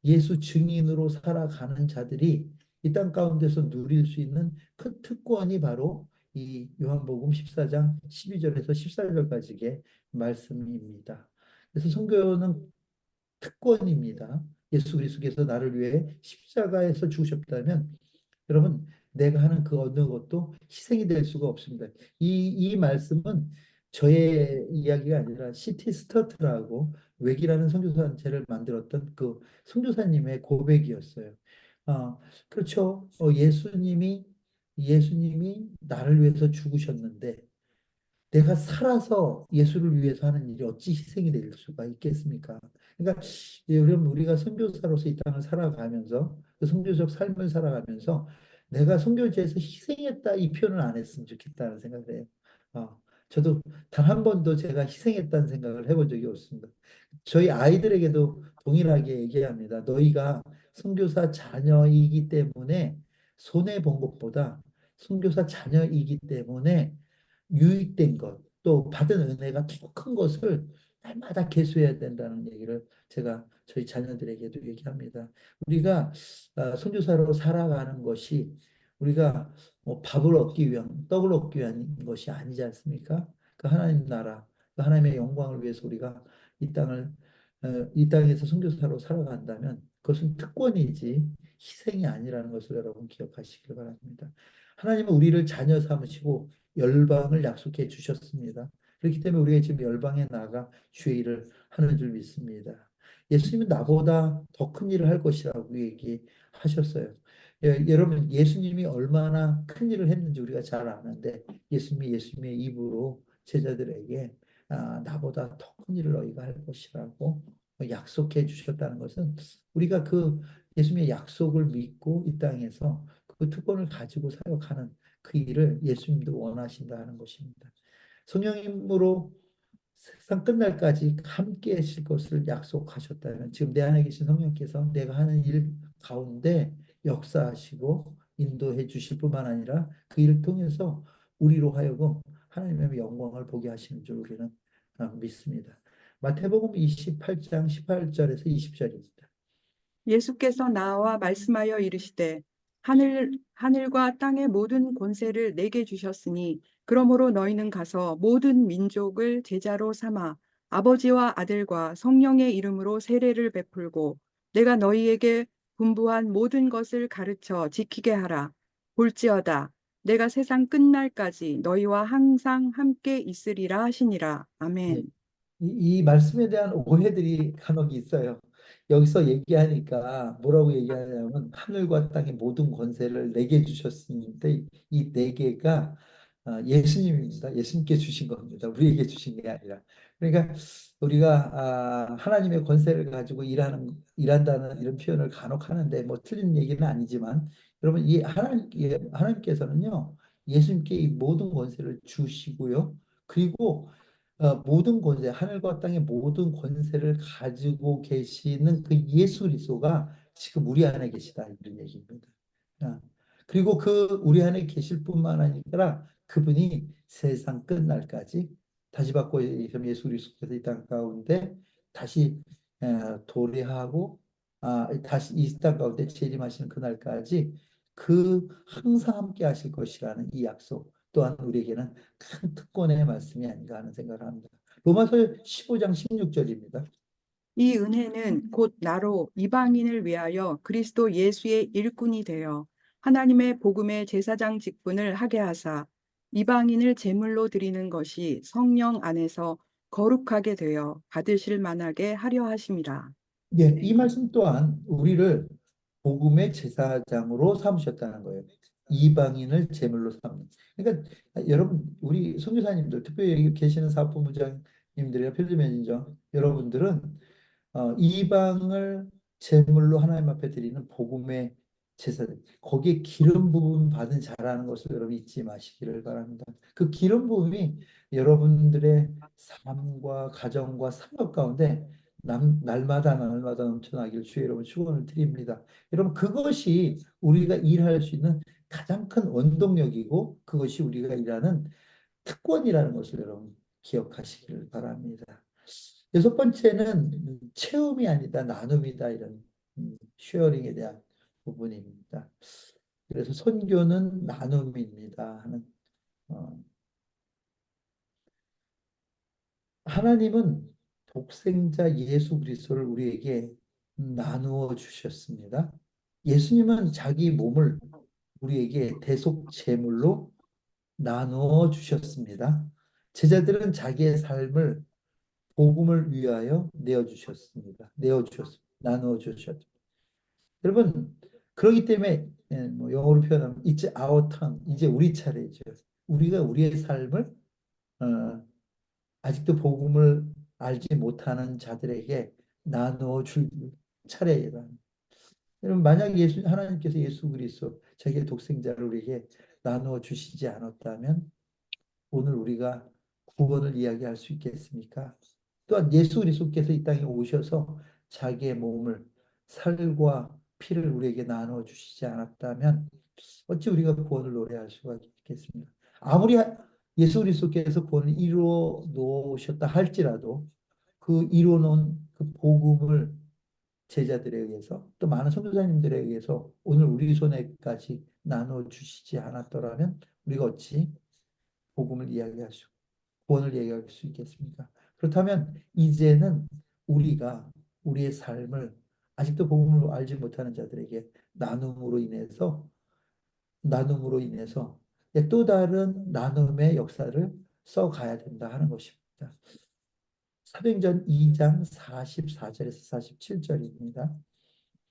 예수 증인으로 살아가는 자들이 이 땅 가운데서 누릴 수 있는 큰 특권이 바로 이 요한복음 14장 12절에서 14절까지의 말씀입니다. 그래서 선교는 특권입니다. 예수 그리스도께서 나를 위해 십자가에서 죽으셨다면 여러분 내가 하는 그 어느 것도 희생이 될 수가 없습니다. 이 말씀은 저의 이야기가 아니라 시티 스터트라고 웩이라는 선교사단체를 만들었던 그 선교사님의 고백이었어요. 그렇죠. 예수님이 나를 위해서 죽으셨는데 내가 살아서 예수를 위해서 하는 일이 어찌 희생이 될 수가 있겠습니까? 그러니까 여러분 우리가 선교사로서 이 땅을 살아가면서 그 선교적 삶을 살아가면서 내가 선교지에서 희생했다 이 표현을 안 했으면 좋겠다는 생각을 해요. 저도 단 한 번도 제가 희생했다는 생각을 해본 적이 없습니다. 저희 아이들에게도 동일하게 얘기합니다. 너희가 선교사 자녀이기 때문에 손해 본 것보다 선교사 자녀이기 때문에 유익된 것, 또 받은 은혜가 더 큰 것을 날마다 계수해야 된다는 얘기를 제가 저희 자녀들에게도 얘기합니다. 우리가 선교사로 살아가는 것이 우리가 뭐 밥을 얻기 위한, 떡을 얻기 위한 것이 아니지 않습니까? 그 하나님 나라, 그 하나님의 영광을 위해서 우리가 이 땅에서 선교사로 살아간다면 그것은 특권이지 희생이 아니라는 것을 여러분 기억하시길 바랍니다. 하나님은 우리를 자녀 삼으시고 열방을 약속해 주셨습니다. 그렇기 때문에 우리가 지금 열방에 나가 주의 일을 하는 줄 믿습니다. 예수님은 나보다 더 큰 일을 할 것이라고 얘기하셨어요. 여러분 예수님이 얼마나 큰 일을 했는지 우리가 잘 아는데 예수님의 입으로 제자들에게 나보다 더 큰 일을 너희가 할 것이라고 약속해 주셨다는 것은 우리가 그 예수님의 약속을 믿고 이 땅에서 그 특권을 가지고 사역하는 그 일을 예수님도 원하신다 하는 것입니다. 성령님으로 세상 끝날까지 함께 하실 것을 약속하셨다면 지금 내 안에 계신 성령께서 내가 하는 일 가운데 역사하시고 인도해 주실 뿐만 아니라 그 일을 통해서 우리로 하여금 하나님의 영광을 보게 하시는 줄 우리는 믿습니다. 마태복음 28장 18절에서 20절입니다. 예수께서 나와 말씀하여 이르시되 하늘과 땅의 모든 권세를 내게 주셨으니 그러므로 너희는 가서 모든 민족을 제자로 삼아 아버지와 아들과 성령의 이름으로 세례를 베풀고 내가 너희에게 분부한 모든 것을 가르쳐 지키게 하라. 볼지어다 내가 세상 끝날까지 너희와 항상 함께 있으리라 하시니라. 예. 아멘. 이 말씀에 대한 오해들이 간혹 있어요. 여기서 얘기하니까 뭐라고 얘기하냐면 하늘과 땅의 모든 권세를 내게 주셨는데 이 네 개가 예수님입니다. 예수님께 주신 겁니다. 우리에게 주신 게 아니라. 그러니까 우리가 하나님의 권세를 가지고 일한다는 이런 표현을 간혹 하는데 뭐 틀린 얘기는 아니지만 여러분 이 하나님께서는요 예수님께 이 모든 권세를 주시고요. 그리고 모든 권세, 하늘과 땅의 모든 권세를 가지고 계시는 그 예수 그리스도가 지금 우리 안에 계시다 이런 얘기입니다. 아, 그리고 그 우리 안에 계실 뿐만 아니라 그분이 세상 끝날까지 다시 받고 예수 그리스도께서 이 땅 가운데 다시 도래하고 다시 이 땅 가운데 재림하시는 그날까지 그 항상 함께 하실 것이라는 이 약속 또한 우리에게는 큰 특권의 말씀이 아닌가 하는 생각을 합니다. 로마서 15장 16절입니다. 이 은혜는 곧 나로 이방인을 위하여 그리스도 예수의 일꾼이 되어 하나님의 복음의 제사장 직분을 하게 하사 이방인을 제물로 드리는 것이 성령 안에서 거룩하게 되어 받으실 만하게 하려 하심이라. 예, 이 말씀 또한 우리를 복음의 제사장으로 삼으셨다는 거예요. 이방인을 제물로 삼는. 그러니까 여러분 우리 선교사님들 특별히 여기 계시는 사업본부장님들이나 필드 매니저 여러분들은 이방을 제물로 하나님 앞에 드리는 복음의 제사, 거기에 기름 부음 받은 자라는 것을 여러분 잊지 마시기를 바랍니다. 그 기름 부음이 여러분들의 삶과 가정과 사역 가운데 날마다 날마다 넘쳐나길 주의 여러분 축원을 드립니다. 여러분 그것이 우리가 일할 수 있는 가장 큰 원동력이고 그것이 우리가 일하는 특권이라는 것을 여러분 기억하시기를 바랍니다. 여섯 번째는 체험이 아니다 나눔이다 이런 쉐어링에 대한 부분입니다. 그래서 선교는 나눔입니다 하는 하나님은 독생자 예수 그리스도를 우리에게 나누어 주셨습니다. 예수님은 자기 몸을 우리에게 대속 제물로 나누어 주셨습니다. 제자들은 자기의 삶을 복음을 위하여 내어 주셨습니다. 나누어 주셨습니다. 여러분 그렇기 때문에 뭐 영어로 표현하면 It's our turn. 이제 우리 차례죠. 우리가 우리의 삶을 어, 아직도 복음을 알지 못하는 자들에게 나누어 줄 차례이다. 여러분 만약 하나님께서 예수 그리스도 자기의 독생자를 우리에게 나누어 주시지 않았다면 오늘 우리가 구원을 이야기할 수 있겠습니까? 또한 예수 그리스도께서 이 땅에 오셔서 자기의 몸을 살과 피를 우리에게 나누어 주시지 않았다면 어찌 우리가 구원을 노래할 수가 있겠습니까? 아무리 예수 그리스도께서 구원을 이루어 놓으셨다 할지라도 그 이루어 놓은 그 복음을 제자들에 의해서 또 많은 선교사님들에 의해서 오늘 우리 손에까지 나누어 주시지 않았더라면 우리가 어찌 복음을 이야기할 수, 구원을 이야기할 수 있겠습니까? 그렇다면 이제는 우리가 우리의 삶을 아직도 복음을 알지 못하는 자들에게 나눔으로 인해서 또 다른 나눔의 역사를 써가야 된다 하는 것입니다. 사도행전 2장 44절에서 47절입니다.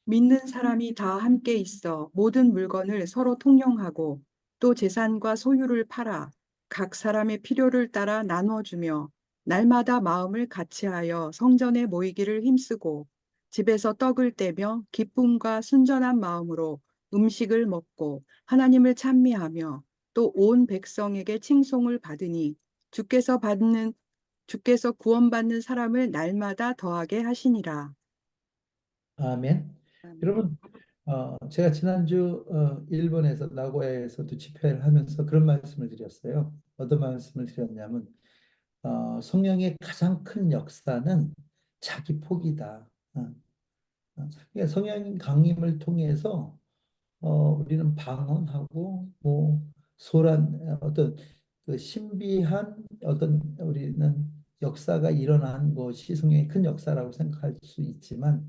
믿는 사람이 다 함께 있어 모든 물건을 서로 통용하고 또 재산과 소유를 팔아 각 사람의 필요를 따라 나누어 주며 날마다 마음을 같이하여 성전에 모이기를 힘쓰고 집에서 떡을 떼며 기쁨과 순전한 마음으로 음식을 먹고 하나님을 찬미하며 또 온 백성에게 칭송을 받으니 주께서 구원받는 사람을 날마다 더하게 하시니라. 아멘. 여러분, 제가 지난주 일본에서 나고야에서도 집회를 하면서 그런 말씀을 드렸어요. 어떤 말씀을 드렸냐면 성령의 가장 큰 역사는 자기 포기다. 그러니까 성령 강림을 통해서 우리는 방언하고 뭐 소란 어떤 그 신비한 어떤 우리는 역사가 일어난 것이 성령의 큰 역사라고 생각할 수 있지만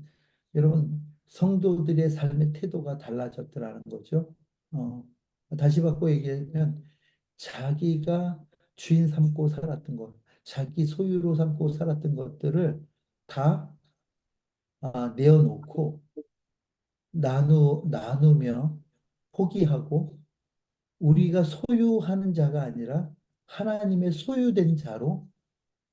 여러분 성도들의 삶의 태도가 달라졌더라는 거죠. 다시 바꿔 얘기하면 자기가 주인 삼고 살았던 것, 자기 소유로 삼고 살았던 것들을 다 내어놓고 나누며 포기하고 우리가 소유하는 자가 아니라 하나님의 소유된 자로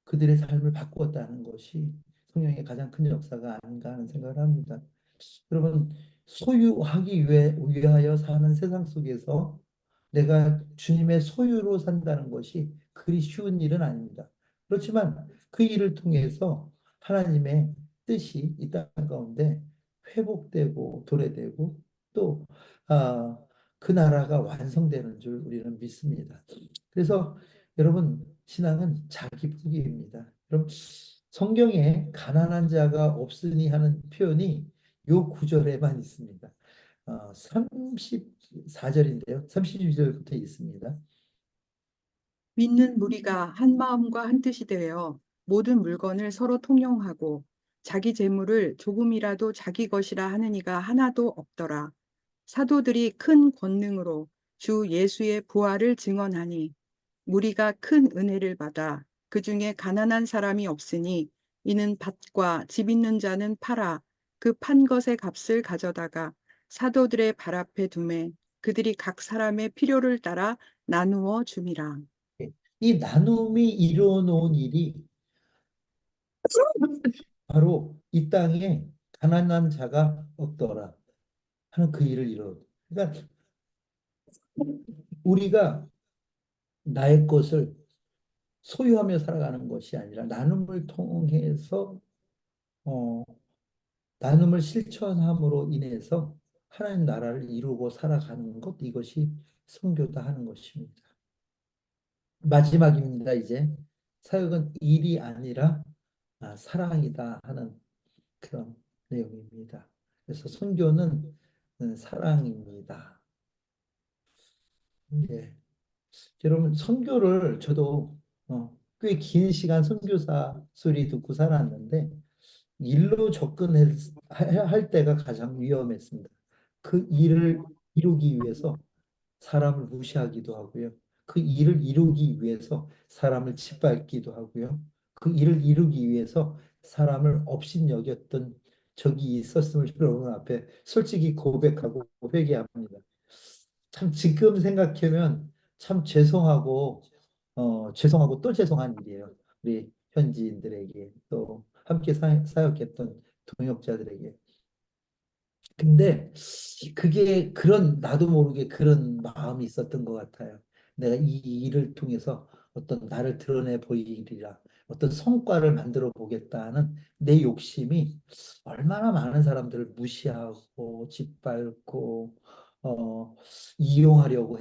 그들의 삶을 바꾸었다는 것이 성령의 가장 큰 역사가 아닌가 하는 생각을 합니다. 여러분, 소유하기 위하여 사는 세상 속에서 내가 주님의 소유로 산다는 것이 그리 쉬운 일은 아닙니다. 그렇지만 그 일을 통해서 하나님의 뜻이 이 땅 가운데 회복되고 도래되고 또 그 나라가 완성되는 줄 우리는 믿습니다. 그래서 여러분 신앙은 자기 포기입니다. 그럼 성경에 가난한 자가 없으니 하는 표현이 요 구절에만 있습니다. 34절인데요. 32절부터 있습니다. 믿는 무리가 한 마음과 한 뜻이 되어 모든 물건을 서로 통용하고 자기 재물을 조금이라도 자기 것이라 하는 이가 하나도 없더라. 사도들이 큰 권능으로 주 예수의 부활을 증언하니 무리가 큰 은혜를 받아 그 중에 가난한 사람이 없으니 이는 밭과 집 있는 자는 팔아 그 판 것의 값을 가져다가 사도들의 발 앞에 두매 그들이 각 사람의 필요를 따라 나누어 줌이라. 이 나눔이 이루어 놓은 일이 바로 이 땅에 가난한 자가 없더라. 하는 그 일을 이뤄. 그러니까 우리가 나의 것을 소유하며 살아가는 것이 아니라 나눔을 통해서 어, 나눔을 실천함으로 인해서 하나님 나라를 이루고 살아가는 것, 이것이 선교다 하는 것입니다. 마지막입니다. 이제 사역은 일이 아니라 사랑이다 하는 그런 내용입니다. 그래서 선교는 사랑입니다. 예. 여러분, 선교를 저도 꽤 긴 시간 선교사 소리 듣고 살았는데 일로 접근할 때가 가장 위험했습니다. 그 일을 이루기 위해서 사람을 무시하기도 하고요. 그 일을 이루기 위해서 사람을 짓밟기도 하고요. 그 일을 이루기 위해서 사람을 업신여겼던 적이 있었음을 여러분 앞에 솔직히 고백하고 회개합니다. 참 지금 생각하면 참 죄송하고 또 죄송한 일이에요. 우리 현지인들에게 또 함께 사역했던 동역자들에게. 근데 그게 나도 모르게 그런 마음이 있었던 것 같아요. 내가 이 일을 통해서 어떤 나를 드러내 보이리라, 어떤 성과를 만들어 보겠다는 내 욕심이 얼마나 많은 사람들을 무시하고 짓밟고 어, 이용하려고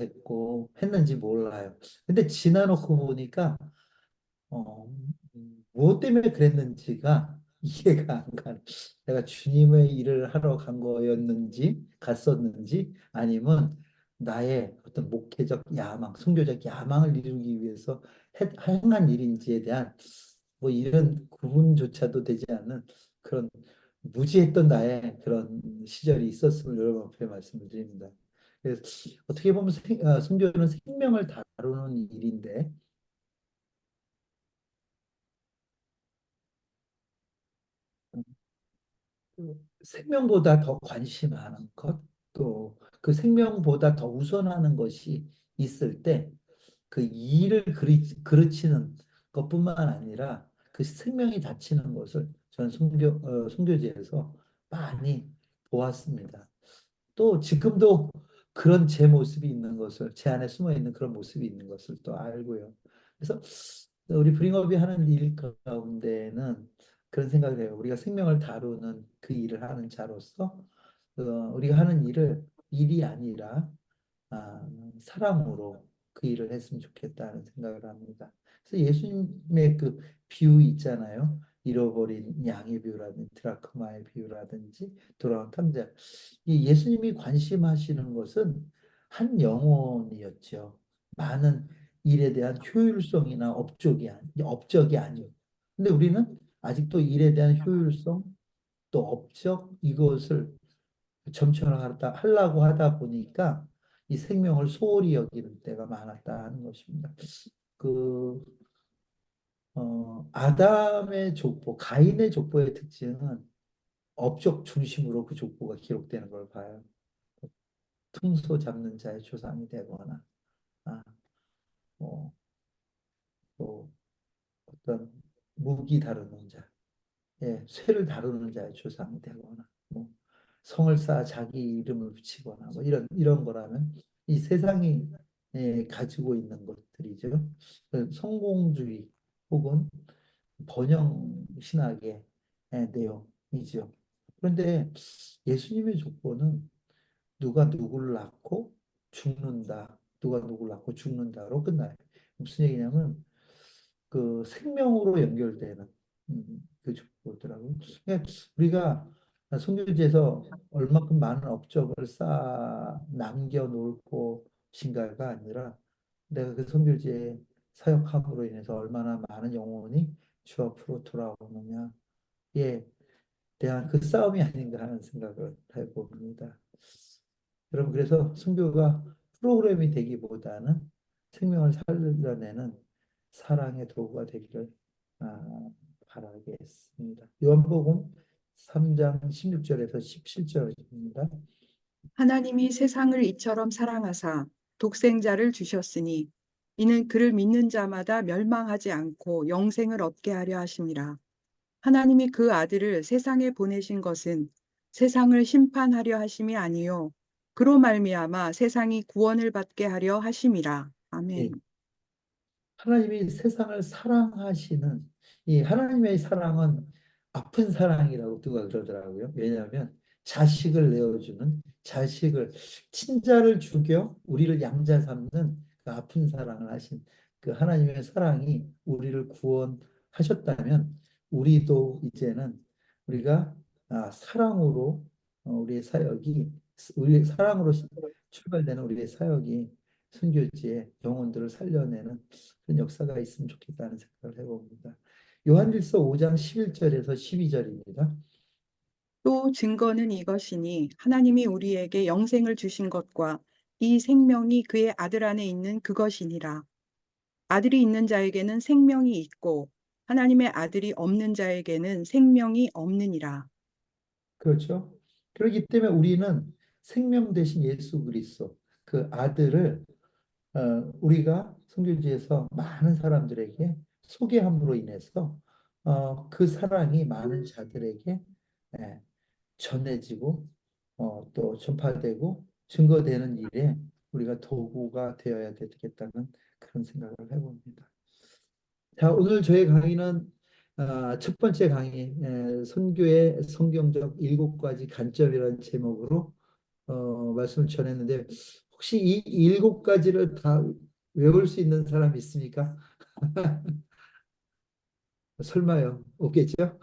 했는지 몰라요. 근데 지나놓고 보니까 어, 무엇 때문에 그랬는지가 이해가 안 가는. 내가 주님의 일을 하러 갔었는지, 아니면 나의 어떤 목회적 야망, 선교적 야망을 이루기 위해서 행한 일인지에 대한 뭐 이런 구분조차도 되지 않는 그런 무지했던 나의 그런 시절이 있었음을 여러분 앞에 말씀을 드립니다. 그래서 어떻게 보면 선교는 생명을 다루는 일인데, 생명보다 더 관심하는 것, 또 그 생명보다 더 우선하는 것이 있을 때 그 일을 그르치는 것뿐만 아니라 그 생명이 다치는 것을 저는 선교지에서 많이 보았습니다. 또 지금도 그런 제 모습이 있는 것을, 제 안에 숨어 있는 그런 모습이 있는 것을 또 알고요. 그래서 우리 브링업이 하는 일 가운데는 그런 생각을 해요. 우리가 생명을 다루는 그 일을 하는 자로서 우리가 하는 일을 일이 아니라 사랑으로 그 일을 했으면 좋겠다는 생각을 합니다. 그래서 예수님의 그 비유 있잖아요. 잃어버린 양의 비유라든지 드라크마의 비유라든지 돌아온 탐자. 이 예수님이 관심하시는 것은 한 영혼이었죠. 많은 일에 대한 효율성이나 업적이 아니요. 근데 우리는 아직도 일에 대한 효율성, 또 업적 이것을 하려고 하다 보니까 이 생명을 소홀히 여기는 때가 많았다 하는 것입니다. 그 아담의 족보, 가인의 족보의 특징은 업적 중심으로 그 족보가 기록되는 걸 봐요. 퉁소 잡는 자의 조상이 되거나, 아, 뭐, 또 어떤 무기 다루는 자, 쇠를 다루는 자의 조상이 되거나, 뭐 성을 쌓아 자기 이름을 붙이거나, 뭐 이런 거라면 이 세상이 가지고 있는 것들이죠. 그 성공주의 혹은 번영 신학의 내용이죠. 그런데 예수님의 족보는 누가 누구를 낳고 죽는다. 누가 누구를 낳고 죽는다로 끝나요. 무슨 얘기냐면 그 생명으로 연결되는 그 족보더라고요. 그러니까 우리가 선교지에서 얼마큼 많은 업적을 쌓아 남겨놓을 것인가가 아니라 내가 그 선교지에 사역함으로 인해서 얼마나 많은 영혼이 주 앞으로 돌아오느냐에 대한 그 싸움이 아닌가 하는 생각을 해봅니다. 여러분, 그래서 선교가 프로그램이 되기보다는 생명을 살려내는 사랑의 도구가 되기를 바라겠습니다. 요한복음 3장 16절에서 17절입니다. 하나님이 세상을 이처럼 사랑하사 독생자를 주셨으니 이는 그를 믿는 자마다 멸망하지 않고 영생을 얻게 하려 하심이라. 하나님이 그 아들을 세상에 보내신 것은 세상을 심판하려 하심이 아니요 그로 말미암아 세상이 구원을 받게 하려 하심이라. 아멘. 예. 하나님이 세상을 사랑하시는 이 하나님의 사랑은 아픈 사랑이라고 누가 그러더라고요. 왜냐하면 자식을 내어주는 자식을 친자를 죽여 우리를 양자 삼는 그 아픈 사랑을 하신 그 하나님의 사랑이 우리를 구원하셨다면 우리도 이제는 우리가 사랑으로 우리의 사역이 우리의 사랑으로 출발되는 우리의 사역이 선교지의 영혼들을 살려내는 그런 역사가 있으면 좋겠다는 생각을 해봅니다. 요한일서 5장 11절에서 12절입니다. 또 증거는 이것이니 하나님이 우리에게 영생을 주신 것과 이 생명이 그의 아들 안에 있는 그것이니라. 아들이 있는 자에게는 생명이 있고 하나님의 아들이 없는 자에게는 생명이 없느니라. 그렇죠? 그렇기 때문에 우리는 생명 대신 예수 그리스도 그 아들을 우리가 선교지에서 많은 사람들에게 소개함으로 인해서 그 사랑이 많은 자들에게 예, 전해지고 또 전파되고 증거되는 일에 우리가 도구가 되어야 되겠다는 그런 생각을 해봅니다. 자, 오늘 저희 강의는 첫 번째 강의 선교의 성경적 7가지 관점이라는 제목으로 말씀을 전했는데 혹시 이 7가지를 다 외울 수 있는 사람 있습니까? 설마요. 없겠죠?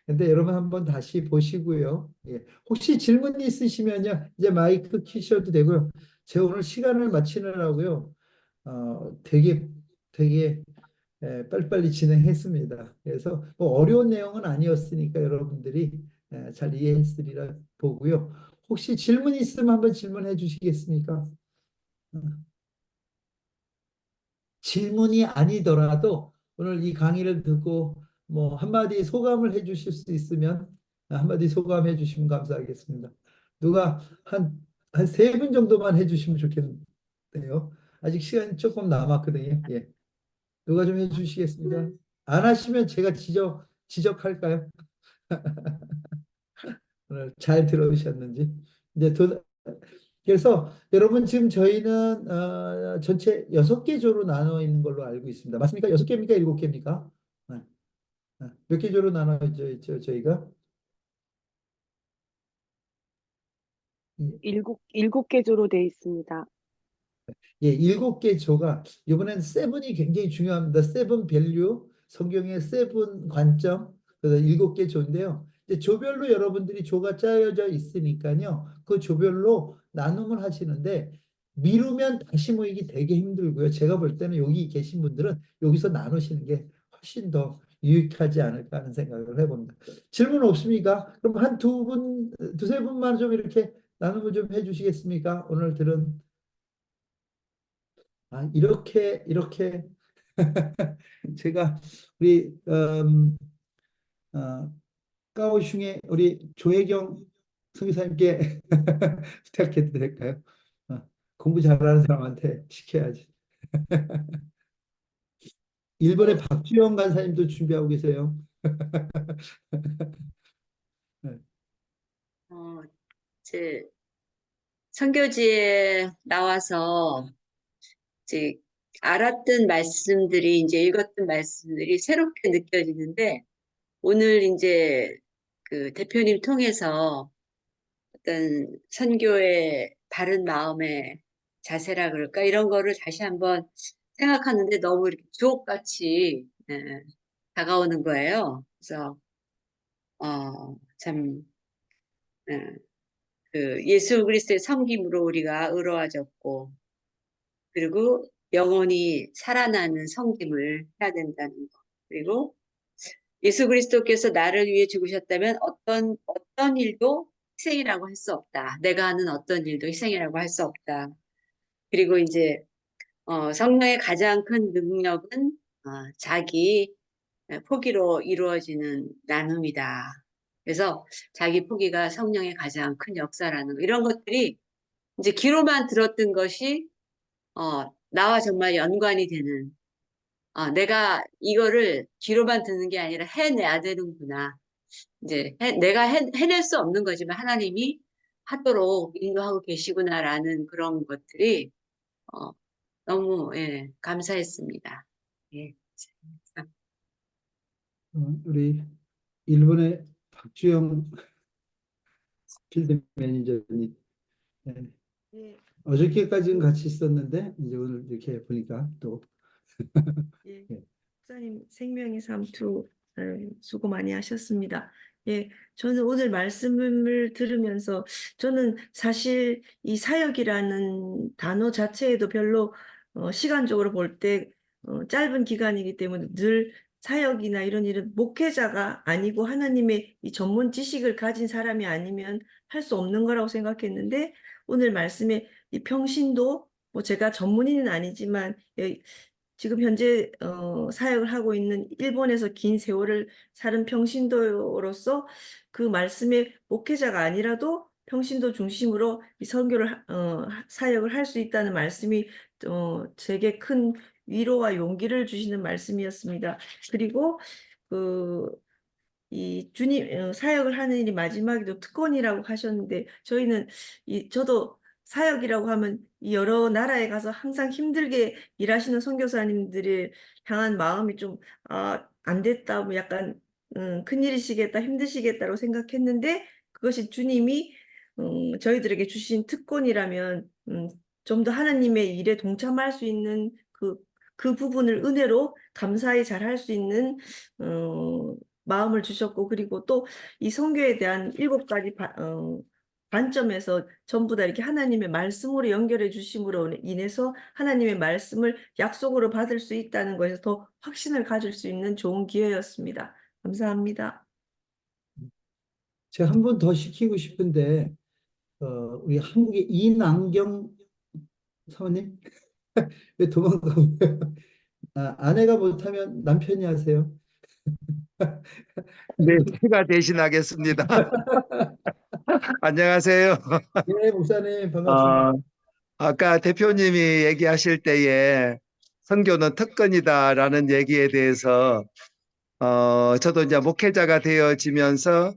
근데 여러분 한번 다시 보시고요. 예. 혹시 질문 있으시면요. 이제 마이크 키셔도 되고요. 제가 오늘 시간을 마치느라고요. 되게 빨리빨리 진행했습니다. 그래서 뭐 어려운 내용은 아니었으니까 여러분들이 잘 이해했으리라 보고요. 혹시 질문 있으면 한번 질문해 주시겠습니까? 질문이 아니더라도 오늘 이 강의를 듣고 뭐 한마디 소감을 해 주실 수 있으면 한마디 소감해 주시면 감사하겠습니다. 누가 한 3분 정도만 해 주시면 좋겠네요. 아직 시간이 조금 남았거든요. 예. 누가 좀 해 주시겠습니까? 안 하시면 제가 지적할까요? 오늘 잘 들어오셨는지. 이제 그래서 여러분 지금 저희는 전체 6개 조로 나눠 있는 걸로 알고 있습니다. 맞습니까? 6개입니까? 7개입니까? 몇 개 조로 나눠 있죠, 저희가? 일곱 개 조로 되어 있습니다. 예, 7개 조가 이번에는 세븐이 굉장히 중요합니다. 세븐 밸류, 성경의 세븐 관점, 그래서 7개 조인데요. 이제 조별로 여러분들이 조가 짜여져 있으니까요. 그 조별로 나눔을 하시는데 미루면 다시 모이기 되게 힘들고요. 제가 볼 때는 여기 계신 분들은 여기서 나누시는 게 훨씬 더 유익하지 않을까 하는 생각을 해봅니다. 질문 없습니까? 그럼 한 두세 분만 좀 이렇게 나눔을 좀 해주시겠습니까? 오늘 들은 이렇게 제가 우리 까오슝의 우리 조혜경 선교사님께 부탁해도 될까요? 공부 잘하는 사람한테 시켜야지. 일본의 박주영 간사님도 준비하고 계세요. 네. 제 선교지에 나와서 이제 알았던 말씀들이 이제 읽었던 말씀들이 새롭게 느껴지는데 오늘 이제 그 대표님 통해서 어떤 선교의 바른 마음의 자세라 그럴까 이런 거를 다시 한번 생각하는데 너무 이렇게 주옥같이 다가오는 거예요. 그래서 참 그 예수 그리스도의 섬김으로 우리가 의로워졌고 그리고 영원히 살아나는 섬김을 해야 된다는 것. 그리고 예수 그리스도께서 나를 위해 죽으셨다면 어떤 일도 희생이라고 할 수 없다. 내가 하는 어떤 일도 희생이라고 할 수 없다. 그리고 이제 성령의 가장 큰 능력은 자기 포기로 이루어지는 나눔이다. 그래서 자기 포기가 성령의 가장 큰 역사라는 거. 이런 것들이 이제 귀로만 들었던 것이 나와 정말 연관이 되는 내가 이거를 귀로만 듣는 게 아니라 해내야 되는구나. 이제 내가 해낼 수 없는 거지만 하나님이 하도록 인도하고 계시구나라는 그런 것들이 너무 예, 감사했습니다. 예. 우리 일본의 박주영 필드 매니저님, 예, 예, 어저께까지는 같이 있었는데 이제 오늘 이렇게 보니까 또 예. 예. 목사님 생명의 삼투 수고 많이 하셨습니다. 예, 저는 오늘 말씀을 들으면서 저는 사실 이 사역이라는 단어 자체에도 별로 시간적으로 볼 때 짧은 기간이기 때문에 늘 사역이나 이런 일은 목회자가 아니고 하나님의 이 전문 지식을 가진 사람이 아니면 할 수 없는 거라고 생각했는데 오늘 말씀에 이 평신도 뭐 제가 전문인은 아니지만 지금 현재 사역을 하고 있는 일본에서 긴 세월을 살은 평신도로서 그 말씀의 목회자가 아니라도 평신도 중심으로 이 선교를 사역을 할 수 있다는 말씀이 제게 큰 위로와 용기를 주시는 말씀이었습니다. 그리고 이 주님 사역을 하는 일이 마지막에도 특권이라고 하셨는데 저희는 저도 사역이라고 하면 이 여러 나라에 가서 항상 힘들게 일하시는 선교사님들을 향한 마음이 좀 안 됐다 뭐 약간 큰일이시겠다 힘드시겠다고 생각했는데 그것이 주님이 저희들에게 주신 특권이라면 좀 더 하나님의 일에 동참할 수 있는 그 부분을 은혜로 감사히 잘 할 수 있는 마음을 주셨고 그리고 또 이 선교에 대한 7가지 관점에서 전부 다 이렇게 하나님의 말씀으로 연결해 주심으로 인해서 하나님의 말씀을 약속으로 받을 수 있다는 것에서 더 확신을 가질 수 있는 좋은 기회였습니다. 감사합니다. 제가 한 번 더 시키고 싶은데 우리 한국의 이남경 사모님 왜 도망가고요? 아내가 못하면 남편이 하세요. 네, 제가 대신하겠습니다. 안녕하세요. 예, 목사님 반갑습니다. 아까 대표님이 얘기하실 때에 선교는 특권이다라는 얘기에 대해서 저도 이제 목회자가 되어지면서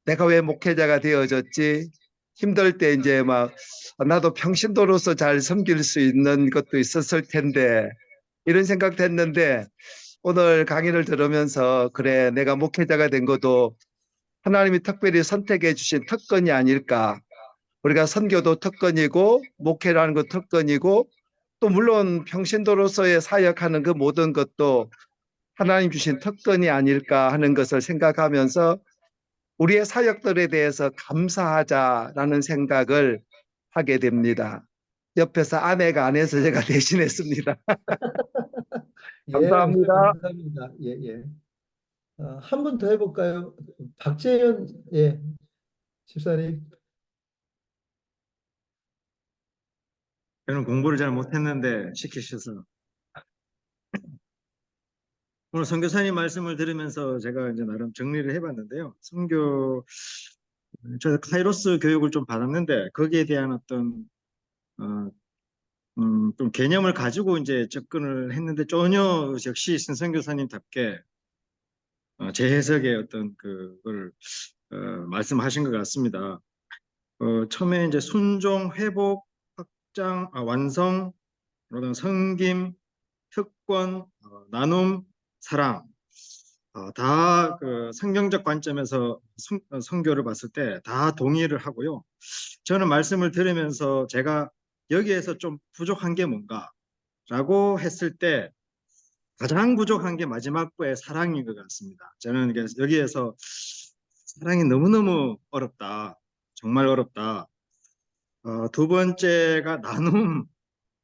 내가 왜 목회자가 되어졌지? 힘들 때 이제 막 나도 평신도로서 잘 섬길 수 있는 것도 있었을 텐데 이런 생각도 했는데 오늘 강의를 들으면서 그래 내가 목회자가 된 것도 하나님이 특별히 선택해 주신 특권이 아닐까. 우리가 선교도 특권이고 목회라는 것 특권이고 또 물론 평신도로서의 사역하는 그 모든 것도 하나님 주신 특권이 아닐까 하는 것을 생각하면서 우리의 사역들에 대해서 감사하자라는 생각을 하게 됩니다. 옆에서 아내가 안 해서 제가 대신했습니다. 예, 감사합니다. 감사합니다. 예, 예. 한 번 더 해볼까요? 박재현 예, 집사님. 저는 공부를 잘 못했는데 시키셔서 오늘 선교사님 말씀을 들으면서 제가 이제 나름 정리를 해봤는데요. 저 카이로스 교육을 좀 받았는데 거기에 대한 어떤 좀 개념을 가지고 이제 접근을 했는데 전혀 역시 선교사님답게 제 해석의 어떤 그걸 말씀하신 것 같습니다. 처음에 이제 순종, 회복, 확장, 완성, 그다음 섬김, 특권, 나눔, 사랑 다 그 성경적 관점에서 선교를 봤을 때 다 동의를 하고요. 저는 말씀을 들으면서 제가 여기에서 좀 부족한 게 뭔가라고 했을 때 가장 부족한 게 마지막 부의 사랑인 것 같습니다. 저는 여기에서 사랑이 너무너무 어렵다. 정말 어렵다. 두 번째가 나눔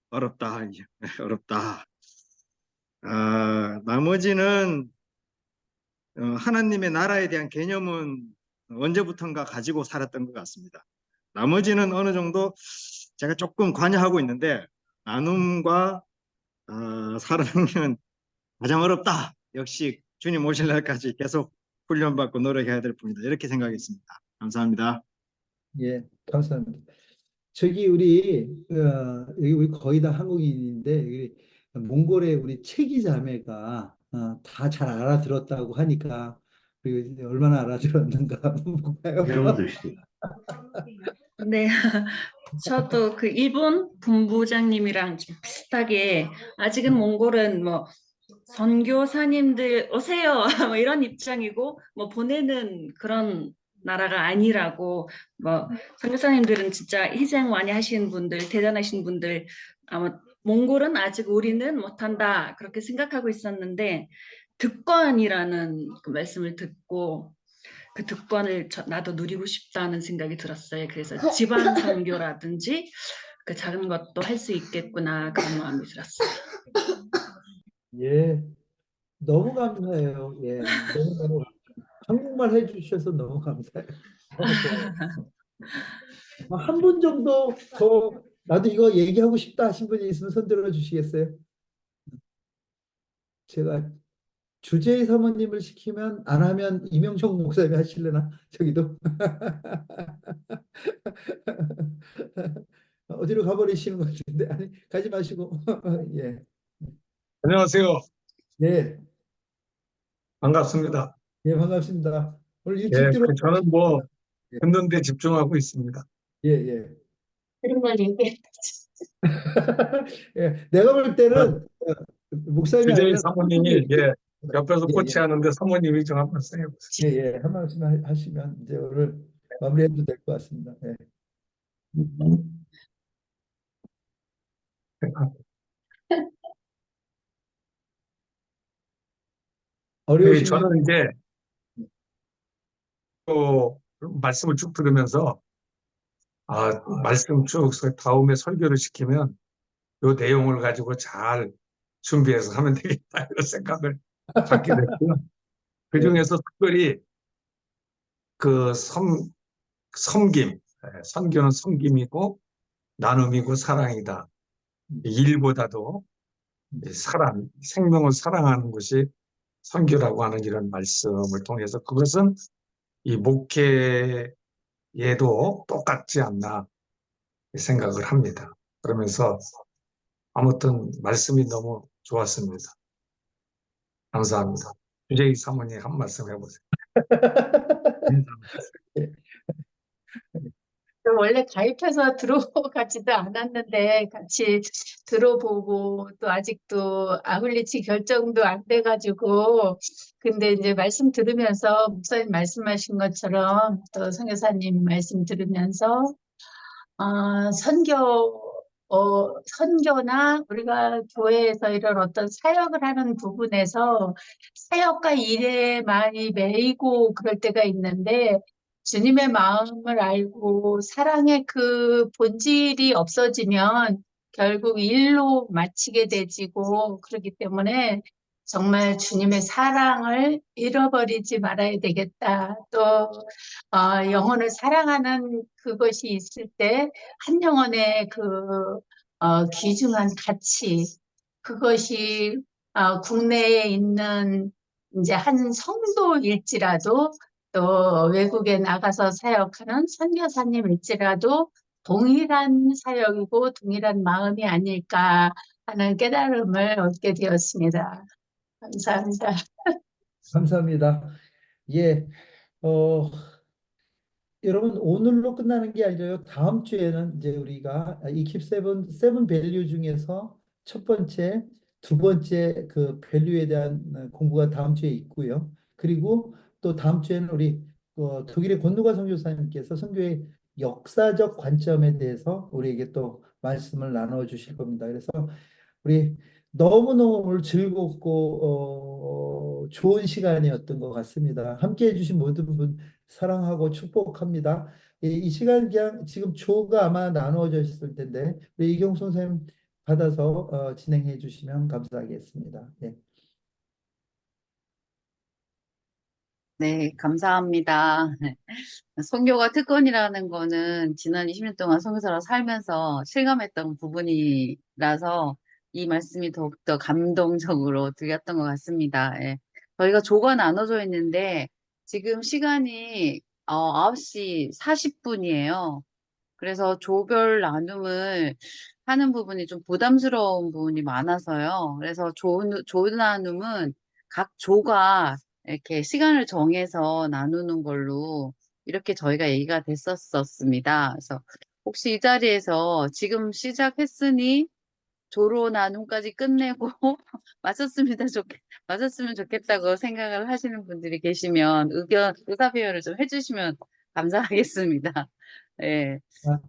어렵다. 어렵다. 나머지는 하나님의 나라에 대한 개념은 언제부턴가 가지고 살았던 것 같습니다. 나머지는 어느 정도 제가 조금 관여하고 있는데 나눔과 사랑은 가장 어렵다. 역시 주님 오실 날까지 계속 훈련받고 노력해야 될 뿐이다. 이렇게 생각했습니다. 감사합니다. 예, 감사합니다. 저기 여기 우리 거의 다 한국인인데 여기 몽골의 우리 채기 자매가 다 잘 알아들었다고 하니까 그리고 이제 얼마나 알아들었는가 한번 볼까요? 네, 저도 그 일본 본부장님이랑 좀 비슷하게 아직은 몽골은 뭐 선교사님들 오세요 뭐 이런 입장이고 뭐 보내는 그런 나라가 아니라고 뭐 선교사님들은 진짜 희생 많이 하신 분들 대단하신 분들 아마 몽골은 아직 우리는 못한다 그렇게 생각하고 있었는데 득권이라는 그 말씀을 듣고 그 득권을 나도 누리고 싶다는 생각이 들었어요. 그래서 지방 선교라든지 그 작은 것도 할 수 있겠구나 그런 마음이 들었어요. 예, 너무 감사해요. 예, 너무 한국말 해주셔서 너무 감사해요. 너무 고마워요. 한 분 정도 더 나도 이거 얘기하고 싶다 하신 분이 있으면 손 들어 주시겠어요? 제가 주제의 사모님을 시키면 안 하면 이명총 목사님이 하실래나? 저기도 어디로 가버리시는 것 같은데 아니 가지 마시고 예, 안녕하세요. 예, 반갑습니다. 예 반갑습니다. 오늘 일찍 예, 들어오고 저는 뭐 듣는 데 집중하고 있습니다. 예, 예. 그런 걸 얘기해. 예, 내가 볼 때는 목사님이 주제의 아니라 사모님이 예, 옆에서 예, 예. 코치하는데 사모님이 좀 한 말씀 해보세요. 예, 예. 한 말씀 하시면 이제 오늘 마무리해도 될 것 같습니다. 예. 어려우시면 저는 이제 또 말씀을 쭉 들으면서 말씀 쭉 다음에 설교를 시키면 이 내용을 가지고 잘 준비해서 하면 되겠다 이런 생각을 갖게 됐고요. 그 중에서 특별히 그 섬김, 선교는 섬김이고 나눔이고 사랑이다. 일보다도 사랑, 생명을 사랑하는 것이 선교라고 하는 이런 말씀을 통해서 그것은 이 목회에도 똑같지 않나 생각을 합니다. 그러면서 아무튼 말씀이 너무 좋았습니다. 감사합니다. 주제의 사모님 한 말씀 해보세요. 원래 가입해서 들어가지도 않았는데 같이 들어보고 또 아직도 아울리치 결정도 안 돼가지고 근데 이제 말씀 들으면서 목사님 말씀하신 것처럼 또 선교사님 말씀 들으면서 선교나 우리가 교회에서 이런 어떤 사역을 하는 부분에서 사역과 일에 많이 매이고 그럴 때가 있는데 주님의 마음을 알고 사랑의 그 본질이 없어지면 결국 일로 마치게 되지고 그렇기 때문에 정말 주님의 사랑을 잃어버리지 말아야 되겠다. 또 영혼을 사랑하는 그것이 있을 때 한 영혼의 그 귀중한 가치 그것이 국내에 있는 이제 한 성도일지라도 또 외국에 나가서 사역하는 선교사님일지라도 동일한 사역이고 동일한 마음이 아닐까 하는 깨달음을 얻게 되었습니다. 감사합니다. 감사합니다. 예, 여러분 오늘로 끝나는 게 아니라요. 다음 주에는 이제 우리가 이 킵 세븐 밸류 중에서 첫 번째, 두 번째 그 밸류에 대한 공부가 다음 주에 있고요. 그리고 또 다음 주에는 우리 독일의 권누가 선교사님께서 선교의 역사적 관점에 대해서 우리에게 또 말씀을 나눠 주실 겁니다. 그래서 우리 너무너무 오늘 즐겁고 좋은 시간이었던 것 같습니다. 함께 해주신 모든 분 사랑하고 축복합니다. 이 시간 그냥 지금 조가 아마 나누어져 있을 텐데 우리 이경수 선생님 받아서 진행해 주시면 감사하겠습니다. 예. 네, 감사합니다. 선교가 특권이라는 거는 지난 20년 동안 선교사로 살면서 실감했던 부분이라서 이 말씀이 더욱더 감동적으로 들렸던 것 같습니다. 예. 저희가 조가 나눠져 있는데 지금 시간이 9시 40분이에요. 그래서 조별 나눔을 하는 부분이 좀 부담스러운 부분이 많아서요. 그래서 조 나눔은 각 조가 이렇게 시간을 정해서 나누는 걸로 이렇게 저희가 얘기가 됐었습니다. 그래서 혹시 이 자리에서 지금 시작했으니 조로 나눔까지 끝내고 마쳤으면 좋겠다고 생각을 하시는 분들이 계시면 의사 표현을 좀 해주시면 감사하겠습니다. 예. 아,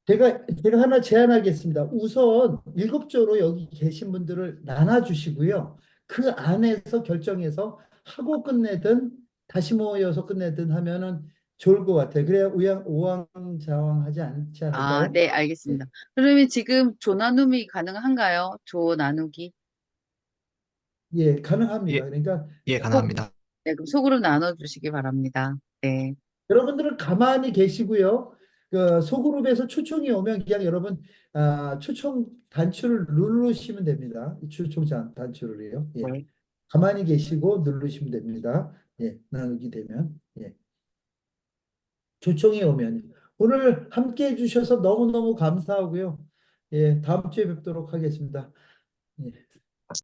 제가 하나 제안하겠습니다. 우선 7조로 여기 계신 분들을 나눠주시고요. 그 안에서 결정해서 하고 끝내든 다시 모여서 끝내든 하면은 좋을 것 같아요. 그래야 우왕좌왕하지 않지 아, 않을까요? 네, 알겠습니다. 그러면 지금 조 나눔이 가능한가요? 조 나누기? 예, 가능합니다. 그러니까 네, 그럼 속으로 나눠주시기 바랍니다. 네. 여러분들은 가만히 계시고요. 그 소그룹에서 초청이 오면 그냥 여러분 초청 단추를 누르시면 됩니다. 이 초청 단추를요. 예. 네. 가만히 계시고 누르시면 됩니다. 예, 나누게 되면. 예. 초청이 오면. 오늘 함께 해주셔서 너무너무 감사하고요. 예, 다음 주에 뵙도록 하겠습니다. 예.